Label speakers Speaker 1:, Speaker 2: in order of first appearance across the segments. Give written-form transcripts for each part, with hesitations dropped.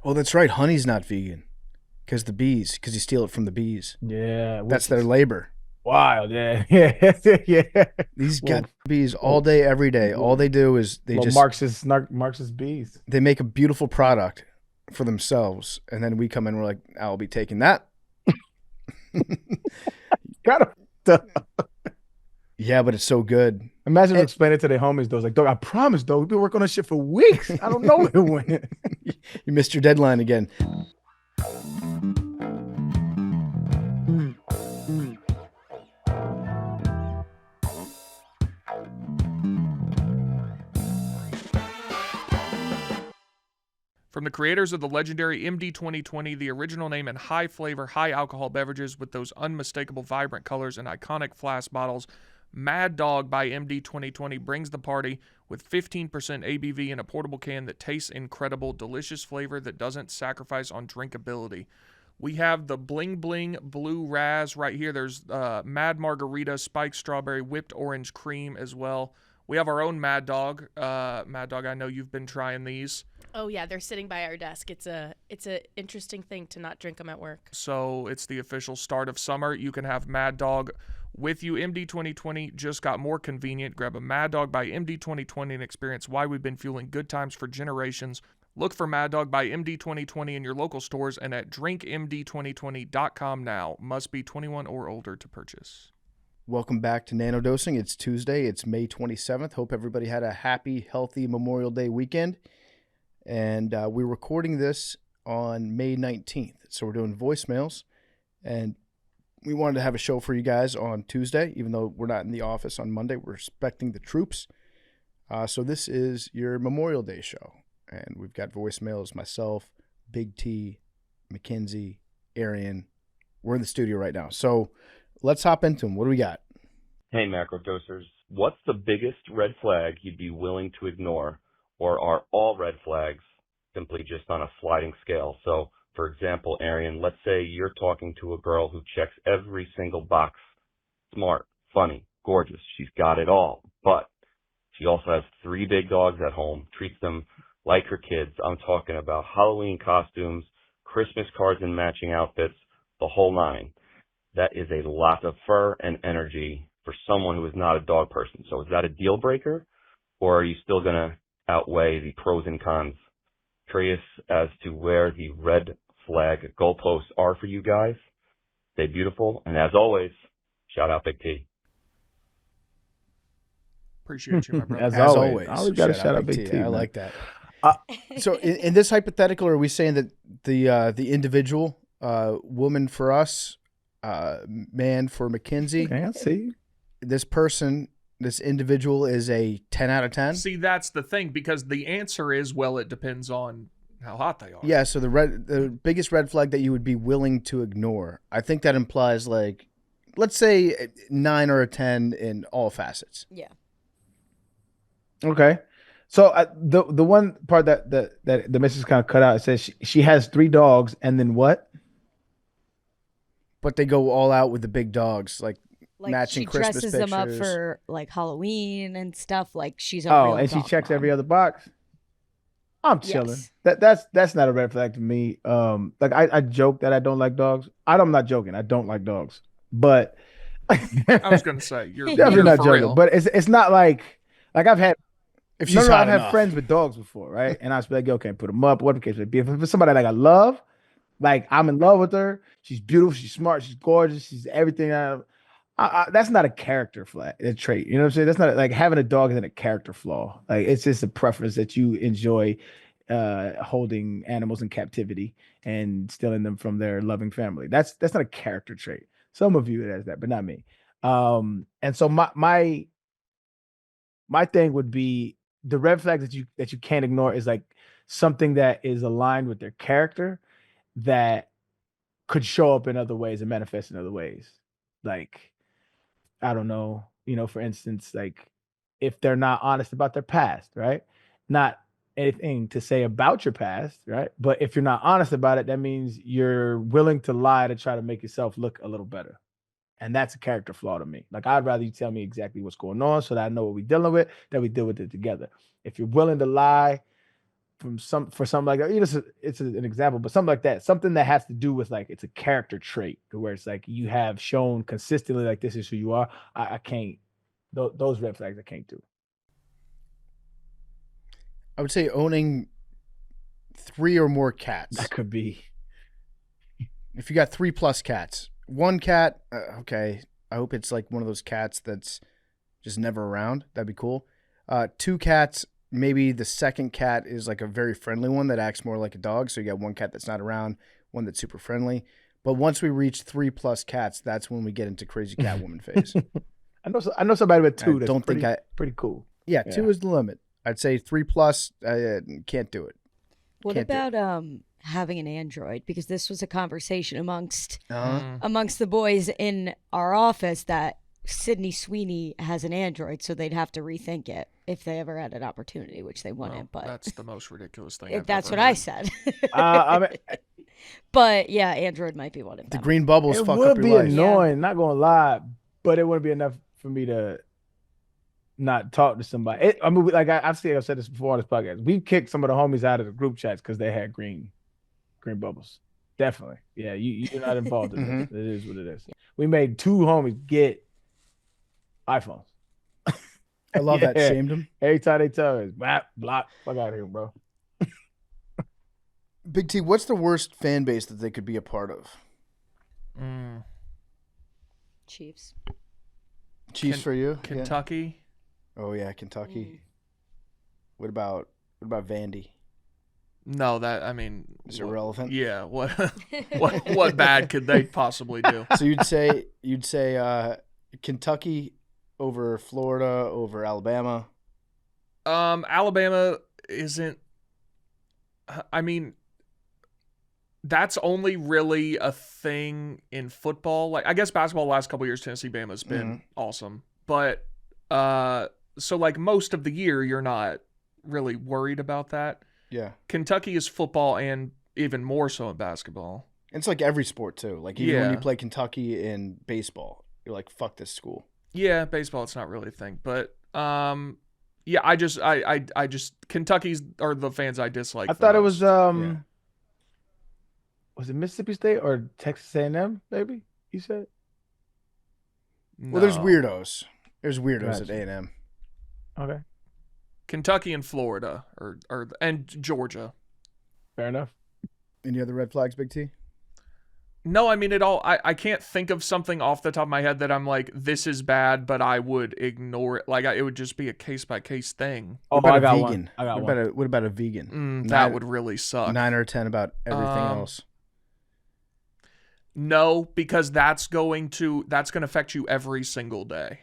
Speaker 1: Oh, that's right. Honey's not vegan because you steal it from the bees.
Speaker 2: Yeah,
Speaker 1: That's
Speaker 2: which
Speaker 1: their
Speaker 2: is
Speaker 1: labor.
Speaker 2: wild. Yeah, yeah.
Speaker 1: These got
Speaker 2: Well,
Speaker 1: bees all
Speaker 2: well,
Speaker 1: day, every day. All
Speaker 2: well,
Speaker 1: they do is
Speaker 2: Marxist bees.
Speaker 1: they make a beautiful product for themselves, and then we come in. We're like, I'll be taking that.
Speaker 2: Kind of.
Speaker 1: Yeah, but it's so good.
Speaker 2: Imagine
Speaker 1: And
Speaker 2: explaining it to their homies, though. It's like, dog, I promise, dog, we've been working on this shit for weeks. I don't know where it went.
Speaker 1: you missed your deadline again.
Speaker 3: From the creators of the legendary MD 2020, the original name and high flavor, high alcohol beverages with those unmistakable vibrant colors and iconic flask bottles, Mad Dog by MD 2020 brings the party with 15% ABV in a portable can that tastes incredible, delicious flavor that doesn't sacrifice on drinkability. We have the Bling Bling Blue Raz right here. There's Mad Margarita, spiked strawberry, whipped orange cream as well. We have our own Mad Dog. Mad Dog, I know you've been trying these.
Speaker 4: Oh yeah, they're sitting by our desk. It's a interesting thing to not drink them at work.
Speaker 3: So it's the official start of summer. You can have Mad Dog with you. MD 2020 just got more convenient. Grab a Mad Dog by MD 2020 and experience why we've been fueling good times for generations. Look for Mad Dog by MD 2020 in your local stores and at drinkmd2020.com now. Must be 21 or older to purchase.
Speaker 1: Welcome back to Nanodosing. It's Tuesday. It's May 27th. Hope everybody had a happy, healthy Memorial Day weekend. And we're recording this on May 19th. So we're doing voicemails. And we wanted to have a show for you guys on Tuesday, even though we're not in the office on Monday. We're respecting the troops. So this is your Memorial Day show. And we've got voicemails, myself, Big T, Mackenzie, Arian. We're in the studio right now. So let's hop into them. What do we got?
Speaker 5: Hey, Macrodosers. What's the biggest red flag you'd be willing to ignore? Or are all red flags simply just on a sliding scale? So, for example, Arian, let's say you're talking to a girl who checks every single box. Smart, funny, gorgeous. She's got it all. But she also has 3 big dogs at home, treats them like her kids. I'm talking about Halloween costumes, Christmas cards and matching outfits, the whole 9. That is a lot of fur and energy for someone who is not a dog person. So is that a deal breaker? Or are you still going to outweigh the pros and cons? Curious as to where the red flag goalposts are for you guys. Stay beautiful. And as always, shout out Big T.
Speaker 3: Appreciate you, my brother.
Speaker 2: As
Speaker 1: As
Speaker 2: always.
Speaker 1: always.
Speaker 2: Always got to shout out Big T.
Speaker 1: I
Speaker 2: man.
Speaker 1: like that. So in this hypothetical, are we saying that the individual, woman for us, man for Mackenzie,
Speaker 2: Okay, I see.
Speaker 1: this individual is a 10 out of 10?
Speaker 3: See, that's the thing, because the answer is, well, it depends on how hot they are.
Speaker 1: Yeah, so the biggest red flag that you would be willing to ignore, I think that implies, like, let's say 9 or a 10 in all facets.
Speaker 4: Yeah.
Speaker 2: Okay. So the one part that the message kind of cut out, it says she has 3 dogs, and then what?
Speaker 1: But they go all out with the big dogs, like matching
Speaker 6: she
Speaker 1: Christmas
Speaker 6: dresses them up
Speaker 1: pictures.
Speaker 6: for like Halloween and stuff. Like she's a
Speaker 2: Oh,
Speaker 6: real
Speaker 2: and she
Speaker 6: dog
Speaker 2: checks
Speaker 6: mom.
Speaker 2: every other box. I'm chilling.
Speaker 6: Yes.
Speaker 2: That's not a red flag to me. Like I joke that I don't like dogs. I'm not joking. I don't like dogs. But
Speaker 3: I was going to say, you're
Speaker 2: definitely not
Speaker 3: for
Speaker 2: joking.
Speaker 3: real.
Speaker 2: But it's not like I've had
Speaker 1: If she's
Speaker 2: I've
Speaker 1: hot
Speaker 2: had
Speaker 1: enough.
Speaker 2: friends with dogs before, right? And I was like, yo, okay, put them up. What the case may be. If it's somebody like I love, like I'm in love with her. She's beautiful. She's smart. She's gorgeous. She's everything. That's not a character flaw, a trait. You know what I'm saying? That's not like having a dog isn't a character flaw. Like it's just a preference that you enjoy holding animals in captivity and stealing them from their loving family. That's not a character trait. Some of you it as that, but not me. And so my thing would be the red flag that you can't ignore is like something that is aligned with their character that could show up in other ways and manifest in other ways. Like, I don't know, for instance, like if they're not honest about their past, right? Not anything to say about your past, right? But if you're not honest about it, that means you're willing to lie to try to make yourself look a little better. And that's a character flaw to me. Like, I'd rather you tell me exactly what's going on so that I know what we're dealing with, that we deal with it together. If you're willing to lie for something like that. It's an example, but something like that, something that has to do with like it's a character trait where it's like you have shown consistently like this is who you are. I can't. Those red flags I can't do.
Speaker 1: I would say owning 3 or more cats.
Speaker 2: That could be.
Speaker 1: If you got 3+ cats, one cat, okay. I hope it's like one of those cats that's just never around. That'd be cool. 2 cats, maybe the second cat is like a very friendly one that acts more like a dog. So you got one cat that's not around, one that's super friendly. But once we reach 3+ cats, that's when we get into crazy cat woman phase.
Speaker 2: I know somebody with 2. That's pretty cool.
Speaker 1: Yeah, 2 is the limit. I'd say 3+. Can't do it.
Speaker 6: What
Speaker 1: Can't
Speaker 6: about having an Android? Because this was a conversation amongst the boys in our office that Sydney Sweeney has an Android, so they'd have to rethink it if they ever had an opportunity, which they wouldn't. But
Speaker 3: that's the most ridiculous thing.
Speaker 6: That's what I said. But yeah, Android might be one of them.
Speaker 1: The green bubbles fuck up your life.
Speaker 2: It would be annoying, not gonna lie, but it wouldn't be enough for me to not talk to somebody. I've said this before on this podcast. We've kicked some of the homies out of the group chats because they had green bubbles. Definitely. Yeah, you're not involved in this. It is what it is. We made 2 homies get iPhones.
Speaker 1: I love that. Shamed them.
Speaker 2: Every time they tell us, block, fuck out of here, bro.
Speaker 1: Big T, what's the worst fan base that they could be a part of?
Speaker 4: Chiefs.
Speaker 1: Chiefs for you?
Speaker 3: Kentucky.
Speaker 1: Yeah. Oh yeah, Kentucky. What about Vandy?
Speaker 3: No,
Speaker 1: is irrelevant.
Speaker 3: Yeah, what bad could they possibly do?
Speaker 1: So you'd say Kentucky over Florida over Alabama.
Speaker 3: Alabama isn't. That's only really a thing in football. Like I guess basketball the last couple of years, Tennessee Bama's been awesome, but so like most of the year you're not really worried about that.
Speaker 1: Yeah.
Speaker 3: Kentucky is football and even more so in basketball.
Speaker 1: It's like every sport too. Like even when you play Kentucky in baseball, you're like, fuck this school.
Speaker 3: Yeah, baseball it's not really a thing. But yeah, I just Kentucky's are the fans I dislike.
Speaker 2: I thought it was was it Mississippi State or Texas A&M, maybe? You said?
Speaker 1: No. Well, there's weirdos. There's weirdos at A&M.
Speaker 2: Okay.
Speaker 3: Kentucky and Florida and Georgia.
Speaker 2: Fair enough.
Speaker 1: Any other red flags, Big T?
Speaker 3: No, I can't think of something off the top of my head that I'm like, this is bad, but I would ignore it. Like it would just be a case-by-case thing.
Speaker 2: Oh,
Speaker 1: I
Speaker 2: got
Speaker 1: vegan?
Speaker 2: one.
Speaker 1: What about a vegan?
Speaker 3: That would really suck.
Speaker 1: 9 or 10 about everything else.
Speaker 3: No, because that's going to affect you every single day.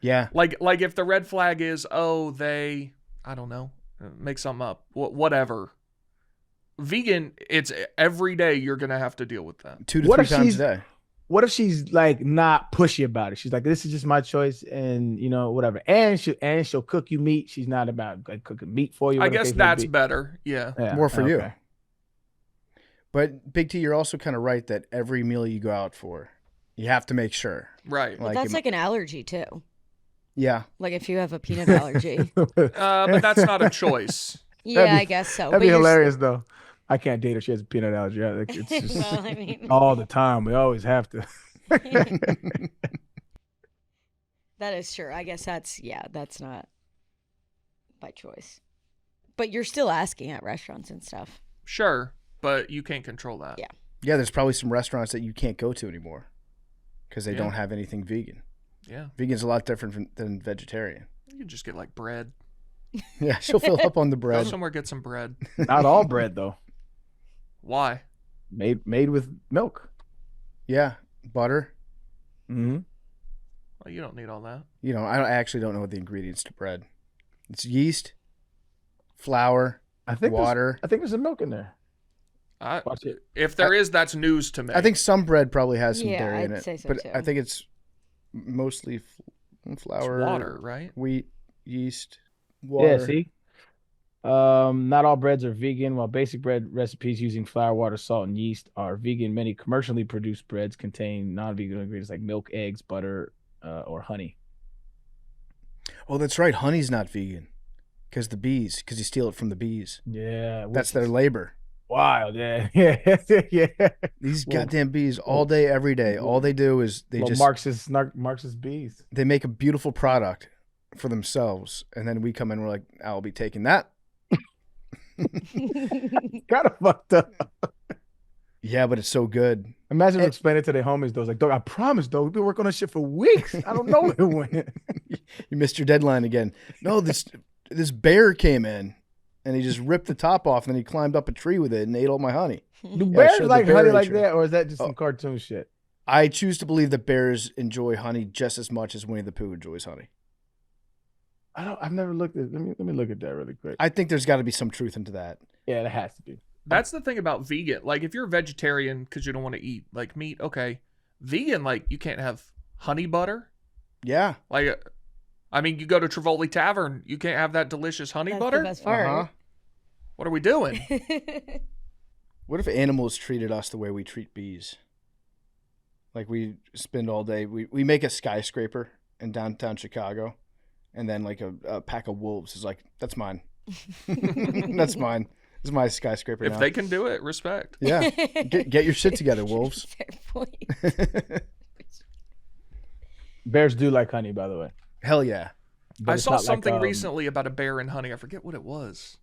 Speaker 1: Yeah.
Speaker 3: Like if the red flag is, I don't know, make something up, whatever. Vegan, it's every day you're going to have to deal with that.
Speaker 1: 2 to 3 times a day.
Speaker 2: What if she's like not pushy about it? She's like, this is just my choice and whatever. And she'll cook you meat. She's not about like cooking meat for you.
Speaker 3: I guess that's better. Yeah.
Speaker 1: More for you. But Big T, you're also kind of right that every meal you go out for, you have to make sure.
Speaker 3: Right.
Speaker 6: But that's like an allergy too.
Speaker 1: Yeah.
Speaker 6: Like if you have a peanut allergy.
Speaker 3: But that's not a choice.
Speaker 6: Yeah, I guess so.
Speaker 2: That'd be hilarious though. I can't date her. She has a peanut allergy. It's just all the time. We always have to.
Speaker 6: That is true. I guess that's not by choice. But you're still asking at restaurants and stuff.
Speaker 3: Sure. But you can't control that.
Speaker 6: Yeah.
Speaker 1: Yeah, there's probably some restaurants that you can't go to anymore because they don't have anything vegan.
Speaker 3: Yeah.
Speaker 1: Vegan's a lot different than vegetarian.
Speaker 3: You can just get like bread.
Speaker 1: Yeah, she'll fill up on the bread.
Speaker 3: Go somewhere, get some bread.
Speaker 2: Not all bread though.
Speaker 3: Why?
Speaker 2: Made with milk.
Speaker 1: Yeah, butter.
Speaker 2: Mm-hmm.
Speaker 3: Well, you don't need all that.
Speaker 1: I actually don't know what the ingredients to bread. It's yeast, flour, water.
Speaker 2: I think there's some milk in there.
Speaker 3: If there is, that's news to me.
Speaker 1: I think some bread probably has some dairy in
Speaker 6: I'd
Speaker 1: it,
Speaker 6: say so
Speaker 1: but
Speaker 6: too.
Speaker 1: I think it's mostly flour,
Speaker 3: it's water, right?
Speaker 1: Wheat, yeast, water.
Speaker 2: Yeah, see? Not all breads are vegan. While basic bread recipes using flour, water, salt, and yeast are vegan, many commercially produced breads contain non-vegan ingredients like milk, eggs, butter, or honey.
Speaker 1: Oh, that's right. Honey's not vegan. Because you steal it from the bees.
Speaker 2: Yeah.
Speaker 1: That's their labor.
Speaker 2: Wild, yeah. Yeah.
Speaker 1: These goddamn bees all day, every day. All they do is they just
Speaker 2: Marxist bees.
Speaker 1: they make a beautiful product for themselves, and then we come in. We're like, I'll be taking that.
Speaker 2: Kind of fucked up.
Speaker 1: Yeah, but it's so good.
Speaker 2: Imagine explaining it to their homies, though. It's like, dog, I promise, though, we've been working on this shit for weeks. I don't know where it went.
Speaker 1: You missed your deadline again. No, this bear came in, and he just ripped the top off, and then he climbed up a tree with it and ate all my honey.
Speaker 2: Do bears
Speaker 1: showed the
Speaker 2: like
Speaker 1: bear
Speaker 2: honey
Speaker 1: ate
Speaker 2: like
Speaker 1: you.
Speaker 2: that, or is that just some cartoon shit?
Speaker 1: I choose to believe that bears enjoy honey just as much as Winnie the Pooh enjoys honey.
Speaker 2: I've never looked at. Let me look at that really quick.
Speaker 1: I think there's got to be some truth into that.
Speaker 2: Yeah, it has to be.
Speaker 3: That's the thing about vegan. Like, if you're a vegetarian because you don't want to eat like meat, okay. Vegan, like, you can't have honey butter.
Speaker 1: Yeah.
Speaker 3: Like, I mean, you go to Trivoli Tavern, you can't have that delicious honey butter.
Speaker 6: The best part.
Speaker 3: What are we doing?
Speaker 1: What if animals treated us the way we treat bees? Like, we spend all day, we make a skyscraper in downtown Chicago, and then like a pack of wolves is like, that's mine. That's mine. This is my skyscraper
Speaker 3: If
Speaker 1: now.
Speaker 3: they can do it, respect.
Speaker 1: Yeah. Get your shit together, wolves.
Speaker 6: Fair point.
Speaker 2: Bears do like honey, by the way.
Speaker 1: Hell yeah.
Speaker 2: But
Speaker 3: I
Speaker 2: it's
Speaker 3: saw
Speaker 2: not like,
Speaker 3: something recently about a bear and honey. I forget what it was.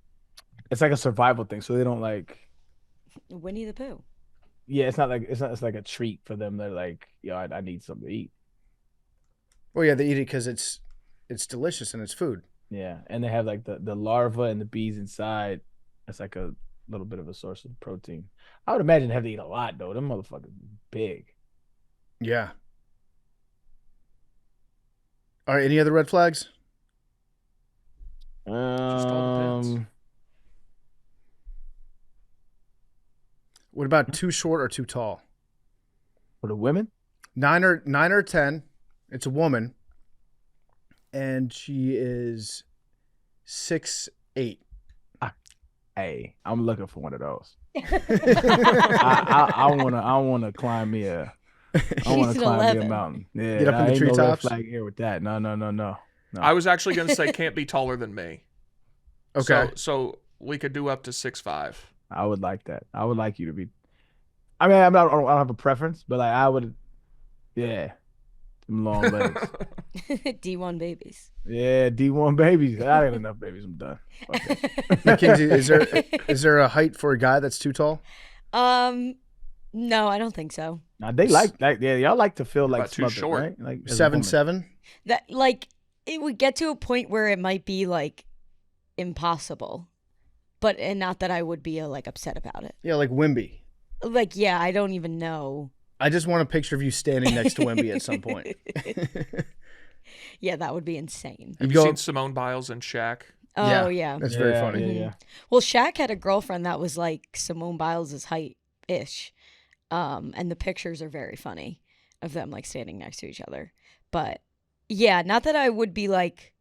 Speaker 2: It's like a survival thing, so they don't like.
Speaker 6: Winnie the Pooh.
Speaker 2: Yeah, it's not like it's like a treat for them. They're like, yo, I need something to eat.
Speaker 1: Well, yeah, they eat it because it's delicious and it's food.
Speaker 2: Yeah, and they have like the larva and the bees inside. It's like a little bit of a source of protein. I would imagine they have to eat a lot though. Them motherfuckers big.
Speaker 1: Yeah. All right, any other red flags?
Speaker 3: Just all depends.
Speaker 1: What about too short or too tall?
Speaker 2: For the women?
Speaker 1: 9 or 10. It's a woman, and she is 6'8".
Speaker 2: Hey, I'm looking for one of those. I wanna climb me a. I want
Speaker 6: She's
Speaker 2: to climb
Speaker 6: 11.
Speaker 2: me a mountain. Yeah,
Speaker 1: Get up in the
Speaker 2: ain't no red
Speaker 1: treetops?
Speaker 2: flag here with that. No.
Speaker 3: I was actually going to say can't be taller than me.
Speaker 1: Okay.
Speaker 3: So we could do up to 6'5".
Speaker 2: I would like that. I would like you to be. I mean, I don't have a preference, but like I would. Yeah, them long legs.
Speaker 6: D1 babies.
Speaker 2: Yeah, D1 babies. I ain't enough babies. I'm done. Fuck that.
Speaker 1: Mackenzie, is there a height for a guy that's too tall?
Speaker 6: No, I don't think so.
Speaker 2: Now they like yeah, y'all like to feel like
Speaker 3: About too
Speaker 2: smothered,
Speaker 3: short.
Speaker 2: right? Like as a woman.
Speaker 1: 7'7"?
Speaker 6: That like it would get to a point where it might be like impossible, and not that I would be like upset about it.
Speaker 1: Yeah, like Wimby.
Speaker 6: Like, yeah, I don't even know.
Speaker 1: I just want a picture of you standing next to Wimby at some point.
Speaker 6: Yeah, that would be insane.
Speaker 3: Have
Speaker 1: You
Speaker 3: you
Speaker 1: go-
Speaker 3: seen Simone Biles and Shaq?
Speaker 6: Oh yeah.
Speaker 1: That's very funny.
Speaker 2: Yeah.
Speaker 6: Well, Shaq had a girlfriend that was like Simone Biles' height ish, and the pictures are very funny of them like standing next to each other. But yeah, not that I would be like,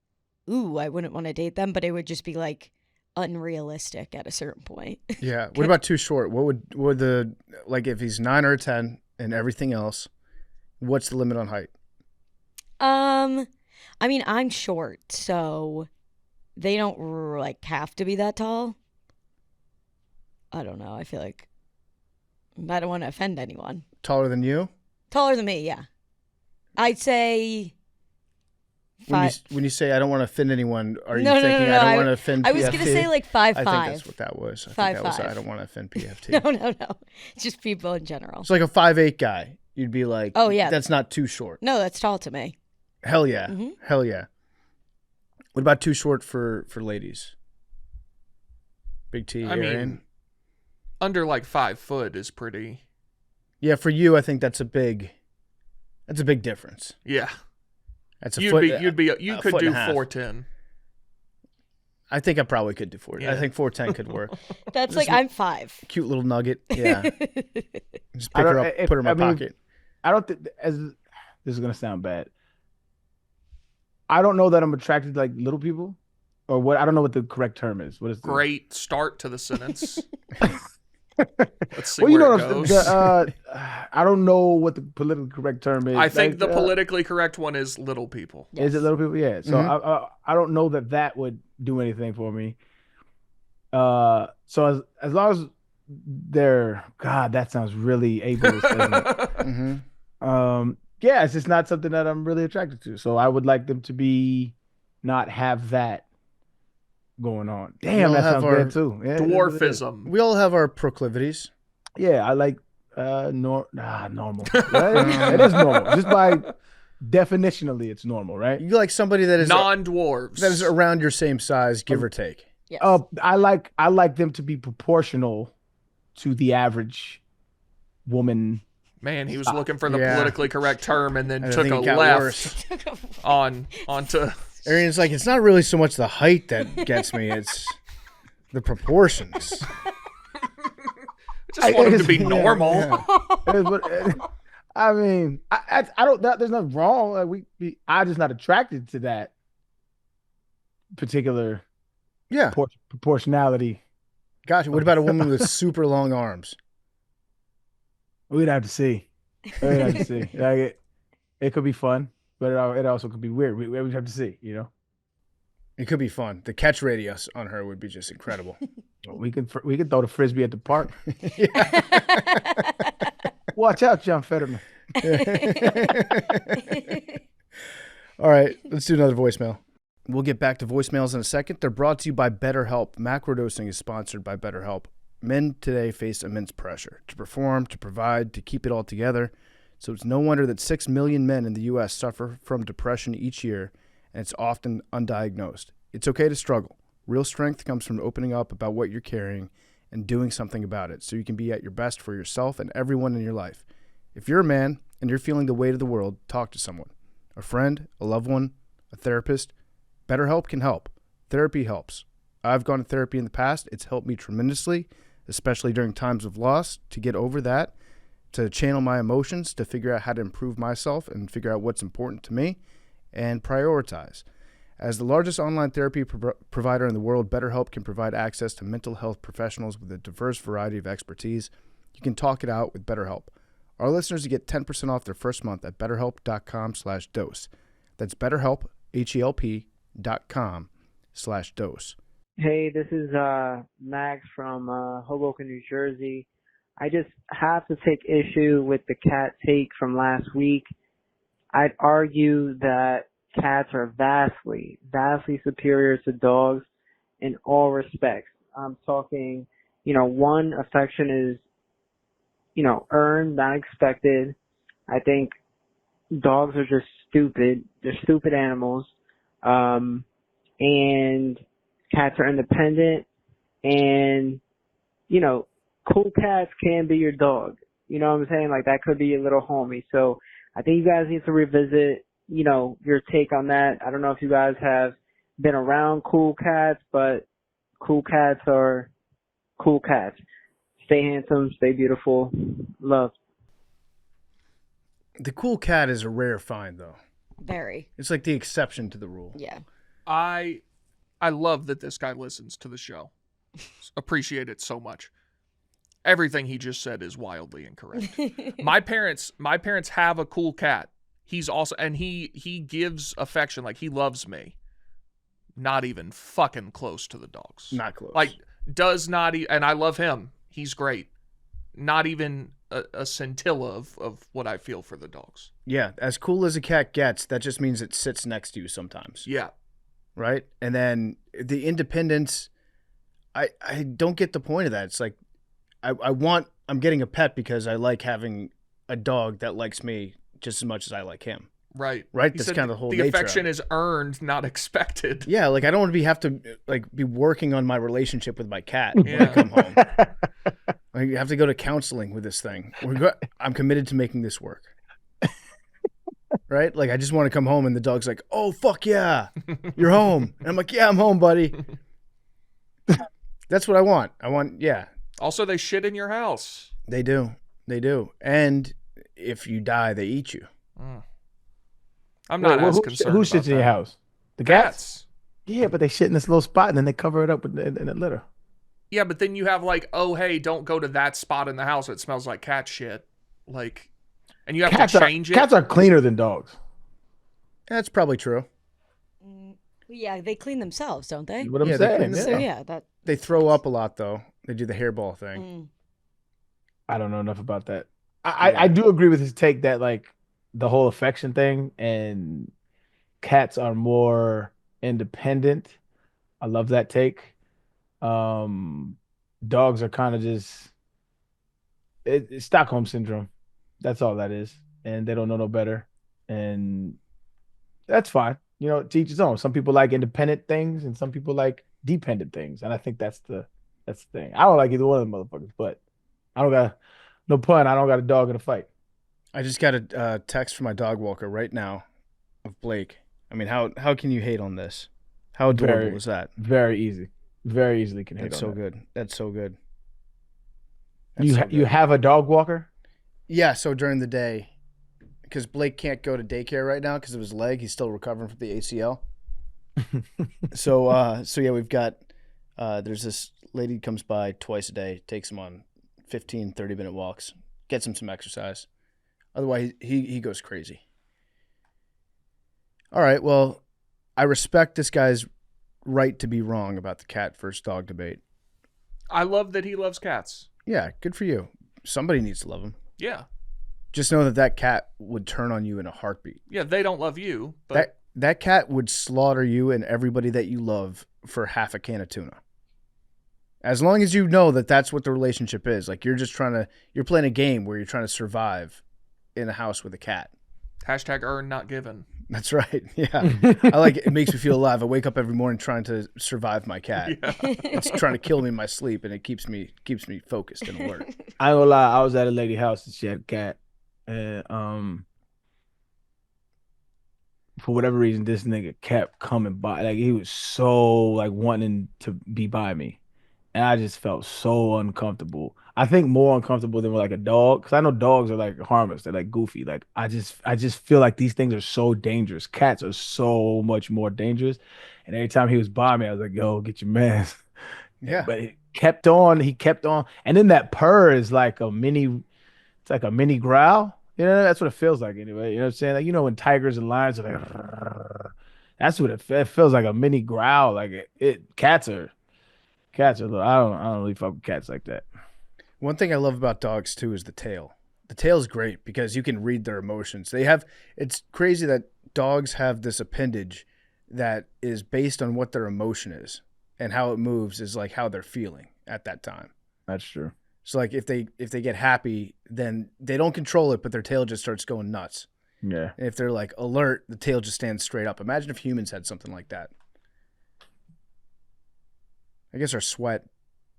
Speaker 6: ooh, I wouldn't want to date them, but it would just be like unrealistic at a certain point.
Speaker 1: Yeah. What about too short? What would the, like, if he's 9 or 10 and everything else, what's the limit on height?
Speaker 6: I mean, I'm short, so they don't like have to be that tall. I don't know. I feel like I don't want to offend anyone.
Speaker 1: Taller than you?
Speaker 6: Taller than me, yeah. I'd say five.
Speaker 1: When you say I don't want to offend anyone, are you
Speaker 6: No,
Speaker 1: thinking
Speaker 6: no.
Speaker 1: I don't want to offend PFT?
Speaker 6: I was gonna say like 5'5".
Speaker 1: I think that's what that was. I think that was
Speaker 6: 5'5".
Speaker 1: I don't want to offend PFT.
Speaker 6: No. It's just people in general.
Speaker 1: It's like a 5'8" guy. You'd be like,
Speaker 6: Oh, yeah.
Speaker 1: that's not too short.
Speaker 6: No, that's tall to me.
Speaker 1: Hell yeah.
Speaker 6: Mhm.
Speaker 1: Hell yeah. What about too short for ladies? Big T,
Speaker 3: I
Speaker 1: Arian?
Speaker 3: mean, under like 5 foot is pretty.
Speaker 1: Yeah, for you, I think that's a big difference.
Speaker 3: Yeah.
Speaker 1: That's a
Speaker 3: You
Speaker 1: foot.
Speaker 3: could
Speaker 1: foot
Speaker 3: do
Speaker 1: and a half.
Speaker 3: 4'10".
Speaker 1: I think I probably could do 4.
Speaker 3: Yeah.
Speaker 1: I think 4'10" could work.
Speaker 6: That's
Speaker 1: Just
Speaker 6: like I'm 5.
Speaker 1: Cute little nugget. Yeah. Just
Speaker 2: I
Speaker 1: pick her
Speaker 2: don't-
Speaker 1: up,
Speaker 2: if-
Speaker 1: put her in my
Speaker 2: I mean,
Speaker 1: pocket.
Speaker 2: I don't think this is gonna sound bad. I don't know that I'm attracted to like little people, or what. I don't know what the correct term is. What is the
Speaker 3: Great start to the sentence. Let's see
Speaker 2: Well, you
Speaker 3: where
Speaker 2: know
Speaker 3: it goes.
Speaker 2: I don't know what the politically correct term is.
Speaker 3: I think the politically correct one is little people.
Speaker 2: Is it little people? Yeah. So I don't know that would do anything for me. So as long as they're, God, that sounds really ableist, doesn't it? Yeah, it's just not something that I'm really attracted to. So I would like them to be not have that going on. Damn, that sounds good too. Yeah,
Speaker 3: dwarfism.
Speaker 1: We all have our proclivities.
Speaker 2: Yeah, I like normal. It is normal. Just by definitionally, it's normal, right?
Speaker 1: You like somebody that is
Speaker 3: non-dwarves,
Speaker 1: that is around your same size, give or take.
Speaker 6: Yes.
Speaker 2: I like them to be proportional to the average woman.
Speaker 3: Man, he was looking for the politically correct term and then took a
Speaker 1: left
Speaker 3: onto.
Speaker 1: Arian's like, it's not really so much the height that gets me; it's the proportions.
Speaker 3: I just want him to be normal.
Speaker 2: I mean, I don't. There's nothing wrong. Like I'm just not attracted to that particular proportionality.
Speaker 1: Gotcha. What about a woman with super long arms?
Speaker 2: We'd have to see. Like it could be fun, but it also could be weird. We'd have to see. You know,
Speaker 1: it could be fun. The catch radius on her would be just incredible.
Speaker 2: We could throw the frisbee at the park. Watch out, John Fetterman.
Speaker 1: All right, let's do another voicemail. We'll get back to voicemails in a second. They're brought to you by BetterHelp. Macrodosing is sponsored by BetterHelp. Men today face immense pressure to perform, to provide, to keep it all together. So it's no wonder that 6 million men in the U.S. suffer from depression each year, and it's often undiagnosed. It's okay to struggle. Real strength comes from opening up about what you're carrying and doing something about it so you can be at your best for yourself and everyone in your life. If you're a man and you're feeling the weight of the world, talk to someone. A friend, a loved one, a therapist. BetterHelp can help. Therapy helps. I've gone to therapy in the past. It's helped me tremendously, especially during times of loss, to get over that, to channel my emotions, to figure out how to improve myself and figure out what's important to me, and prioritize. As the largest online therapy provider in the world, BetterHelp can provide access to mental health professionals with a diverse variety of expertise. You can talk it out with BetterHelp. Our listeners get 10% off their first month at betterhelp.com/dose. That's BetterHelp, HELP.com/dose.
Speaker 7: Hey, this is Max from Hoboken, New Jersey. I just have to take issue with the cat take from last week. I'd argue that cats are vastly superior to dogs in all respects. I'm talking, one, affection is, earned, not expected. I think dogs are just stupid. They're stupid animals. And cats are independent, and, cool cats can be your dog. You know what I'm saying? Like, that could be your little homie. So I think you guys need to revisit, your take on that. I don't know if you guys have been around cool cats, but cool cats are cool cats. Stay handsome, stay beautiful. Love.
Speaker 1: The cool cat is a rare find, though.
Speaker 6: Very.
Speaker 1: It's like the exception to the rule.
Speaker 6: Yeah.
Speaker 3: I love that this guy listens to the show. Appreciate it so much. Everything he just said is wildly incorrect. My parents have a cool cat. He's also, and he gives affection, like he loves me. Not even fucking close to the dogs.
Speaker 1: Not close.
Speaker 3: Like does not, and I love him. He's great. Not even a scintilla of what I feel for the dogs.
Speaker 1: Yeah, as cool as a cat gets, that just means it sits next to you sometimes.
Speaker 3: Yeah.
Speaker 1: Right? And then the independence, I don't get the point of that. It's like, I'm getting a pet because I like having a dog that likes me just as much as I like him.
Speaker 3: Right.
Speaker 1: Right? That's kind of the whole nature.
Speaker 3: The affection is earned, not expected.
Speaker 1: Yeah, like I don't want to have to be working on my relationship with my cat when I come home. I have to go to counseling with this thing. I'm committed to making this work. Right? Like I just want to come home and the dog's like, "Oh fuck yeah, you're home." And I'm like, "Yeah, I'm home, buddy." That's what I want.
Speaker 3: Also, they shit in your house.
Speaker 1: They do. And if you die, they eat you.
Speaker 3: I'm not as concerned.
Speaker 2: Who shits in your house? The
Speaker 3: cats?
Speaker 2: Yeah, but they shit in this little spot and then they cover it up in a litter.
Speaker 3: Yeah, but then you have like, oh, hey, don't go to that spot in the house. It smells like cat shit. Like, and you have
Speaker 2: Cats
Speaker 3: to change it.
Speaker 2: Cats are cleaner than dogs.
Speaker 1: That's probably true.
Speaker 6: Yeah, they clean themselves, don't they?
Speaker 2: What I'm
Speaker 1: Yeah, they
Speaker 2: saying.
Speaker 1: clean
Speaker 6: So
Speaker 1: Yeah.
Speaker 6: yeah, that
Speaker 1: They throw up a lot though. They do the hairball thing.
Speaker 2: I don't know enough about that.
Speaker 1: Yeah.
Speaker 2: I do agree with his take that like the whole affection thing and cats are more independent. I love that take. Dogs are kind of just it's Stockholm syndrome. That's all that is, and they don't know no better, and that's fine. You know, to each his own. Some people like independent things, and some people like dependent things, and I think that's the thing. I don't like either one of them motherfuckers, but I don't got no pun. I don't got a dog in a fight.
Speaker 1: I just got a text from my dog walker right now of Blake. I mean, how can you hate on this? How adorable is that?
Speaker 2: Very easy. Very easily can hate
Speaker 1: That's
Speaker 2: on
Speaker 1: so
Speaker 2: that.
Speaker 1: good. That's so good.
Speaker 2: You you have a dog walker?
Speaker 1: Yeah, so during the day, because Blake can't go to daycare right now because of his leg. He's still recovering from the ACL. So yeah, we've got, there's this lady who comes by twice a day, takes him on 15, 30-minute walks, gets him some exercise. Otherwise, he goes crazy. All right, well, I respect this guy's right to be wrong about the cat versus dog debate.
Speaker 3: I love that he loves cats.
Speaker 1: Yeah, good for you. Somebody needs to love him.
Speaker 3: Yeah.
Speaker 1: Just know that cat would turn on you in a heartbeat.
Speaker 3: Yeah, they don't love you, but
Speaker 1: That cat would slaughter you and everybody that you love for half a can of tuna. As long as you know that that's what the relationship is. Like you're playing a game where you're trying to survive in a house with a cat.
Speaker 3: hashtag earn not given.
Speaker 1: That's right. Yeah. I like it. It makes me feel alive. I wake up every morning trying to survive my cat.
Speaker 3: Yeah.
Speaker 1: It's trying to kill me in my sleep, and it keeps me focused and alert.
Speaker 2: I ain't gonna lie, I was at a lady house and she had a cat. And for whatever reason, this nigga kept coming by. Like he was so like wanting to be by me. And I just felt so uncomfortable. I think more uncomfortable than with like a dog. Cause I know dogs are like harmless. They're like goofy. Like I just feel like these things are so dangerous. Cats are so much more dangerous. And every time he was by me, I was like, yo, get your man.
Speaker 1: Yeah.
Speaker 2: But he kept on. And then that purr is like it's like a mini growl. You know, that's what it feels like anyway. You know what I'm saying? Like, you know, when tigers and lions are like, that's what it feels like, a mini growl. Like cats are, I don't really fuck with cats like that.
Speaker 1: One thing I love about dogs too is the tail. The tail's great because you can read their emotions. It's crazy that dogs have this appendage that is based on what their emotion is, and how it moves is like how they're feeling at that time.
Speaker 2: That's true.
Speaker 1: So like if they get happy, then they don't control it, but their tail just starts going nuts.
Speaker 2: Yeah.
Speaker 1: And if they're like alert, the tail just stands straight up. Imagine if humans had something like that. I guess our sweat,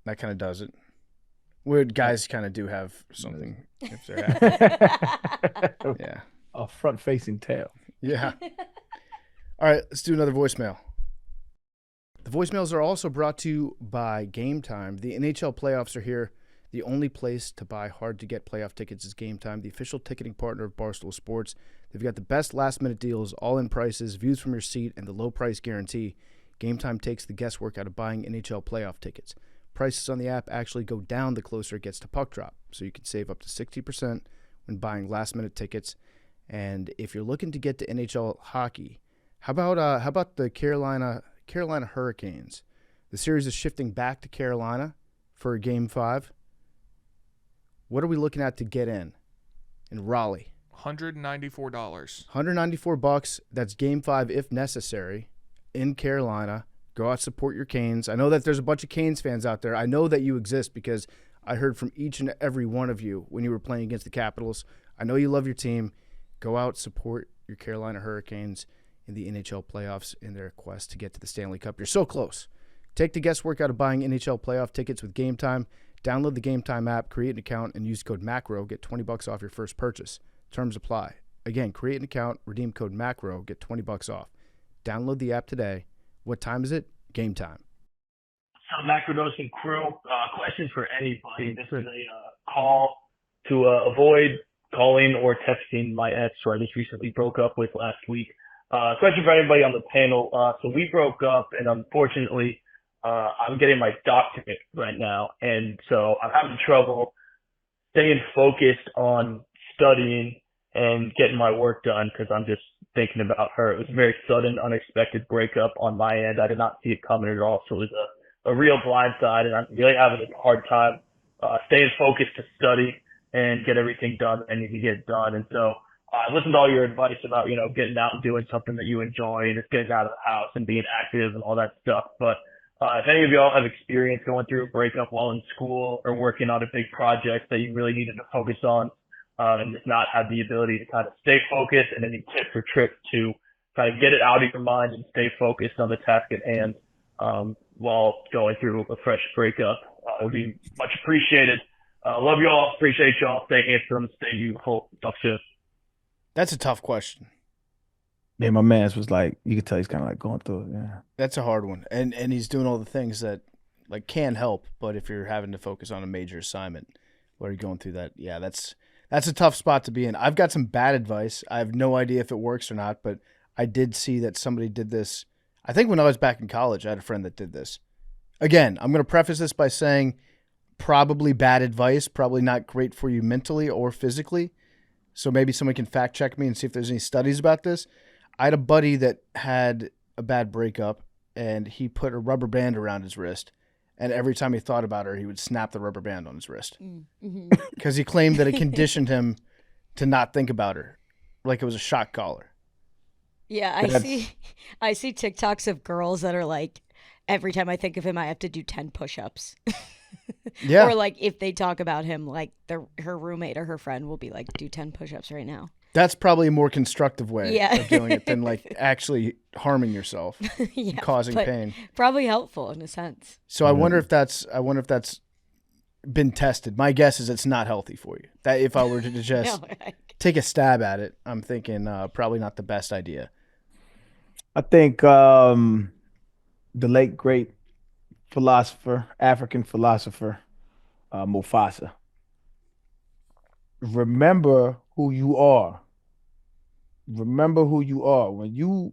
Speaker 1: that kind of does it. Weird guys kind of do have something if they're happy. Yeah.
Speaker 2: A front-facing tail.
Speaker 1: Yeah. All right, let's do another voicemail. The voicemails are also brought to you by Game Time. The NHL playoffs are here. The only place to buy hard-to-get playoff tickets is Game Time, the official ticketing partner of Barstool Sports. They've got the best last-minute deals, all-in prices, views from your seat, and the low-price guarantee. Game Time takes the guesswork out of buying NHL playoff tickets. Prices on the app actually go down the closer it gets to puck drop, so you can save up to 60% when buying last-minute tickets. And if you're looking to get to NHL hockey, how about the Carolina Hurricanes? The series is shifting back to Carolina for Game 5. What are we looking at to get in Raleigh?
Speaker 3: $194.
Speaker 1: $194. That's Game 5 if necessary in Carolina. Go out, support your Canes. I know that there's a bunch of Canes fans out there. I know that you exist because I heard from each and every one of you when you were playing against the Capitals. I know you love your team. Go out, support your Carolina Hurricanes in the NHL playoffs in their quest to get to the Stanley Cup. You're so close. Take the guesswork out of buying NHL playoff tickets with Game Time. Download the Game Time app, create an account, and use code MACRO. Get $20 off your first purchase. Terms apply. Again, create an account, redeem code MACRO, get $20 off. Download the app today. What time is it? Game time.
Speaker 8: So, Macrodosing crew, questions for anybody. This is a call to avoid calling or texting my ex, who I just recently broke up with last week. Question for anybody on the panel. So we broke up, and unfortunately, I'm getting my doctorate right now, and so I'm having trouble staying focused on studying and getting my work done because I'm just thinking about her. It was a very sudden, unexpected breakup on my end. I did not see it coming at all. So it was a real blindside, and I'm really having a hard time staying focused to study and get everything done that I need to get done. And so I listened to all your advice about, getting out and doing something that you enjoy and just getting out of the house and being active and all that stuff. But if any of y'all have experience going through a breakup while in school or working on a big project that you really needed to focus on, and just not have the ability to kind of stay focused, and any tips or tricks to kind of get it out of your mind and stay focused on the task at hand while going through a fresh breakup, would be much appreciated. Love y'all. Appreciate y'all. Stay handsome. Stay beautiful. Talk soon.
Speaker 1: That's a tough question.
Speaker 2: Yeah, my man's was like, you could tell he's kind of like going through it. Yeah,
Speaker 1: that's a hard one, and he's doing all the things that like can help, but if you're having to focus on a major assignment, where you're going through that, yeah, that's a tough spot to be in. I've got some bad advice. I have no idea if it works or not, but I did see that somebody did this. I think when I was back in college, I had a friend that did this. Again, I'm going to preface this by saying probably bad advice, probably not great for you mentally or physically. So maybe someone can fact check me and see if there's any studies about this. I had a buddy that had a bad breakup, and he put a rubber band around his wrist. And every time he thought about her, he would snap the rubber band on his wrist. Because he claimed that it conditioned him to not think about her, like it was a shock collar.
Speaker 6: Yeah, I see TikToks of girls that are like, every time I think of him, I have to do 10 push-ups.
Speaker 1: Yeah.
Speaker 6: Or like if they talk about him, like her roommate or her friend will be like, do 10 push-ups right now.
Speaker 1: That's probably a more constructive way of doing it than like actually harming yourself, causing pain.
Speaker 6: Probably helpful in a sense.
Speaker 1: So I wonder if that's been tested. My guess is it's not healthy for you. That if I were to just take a stab at it, I'm thinking probably not the best idea.
Speaker 2: I think the late great African philosopher, Mufasa. Remember who you are. Remember who you are. When you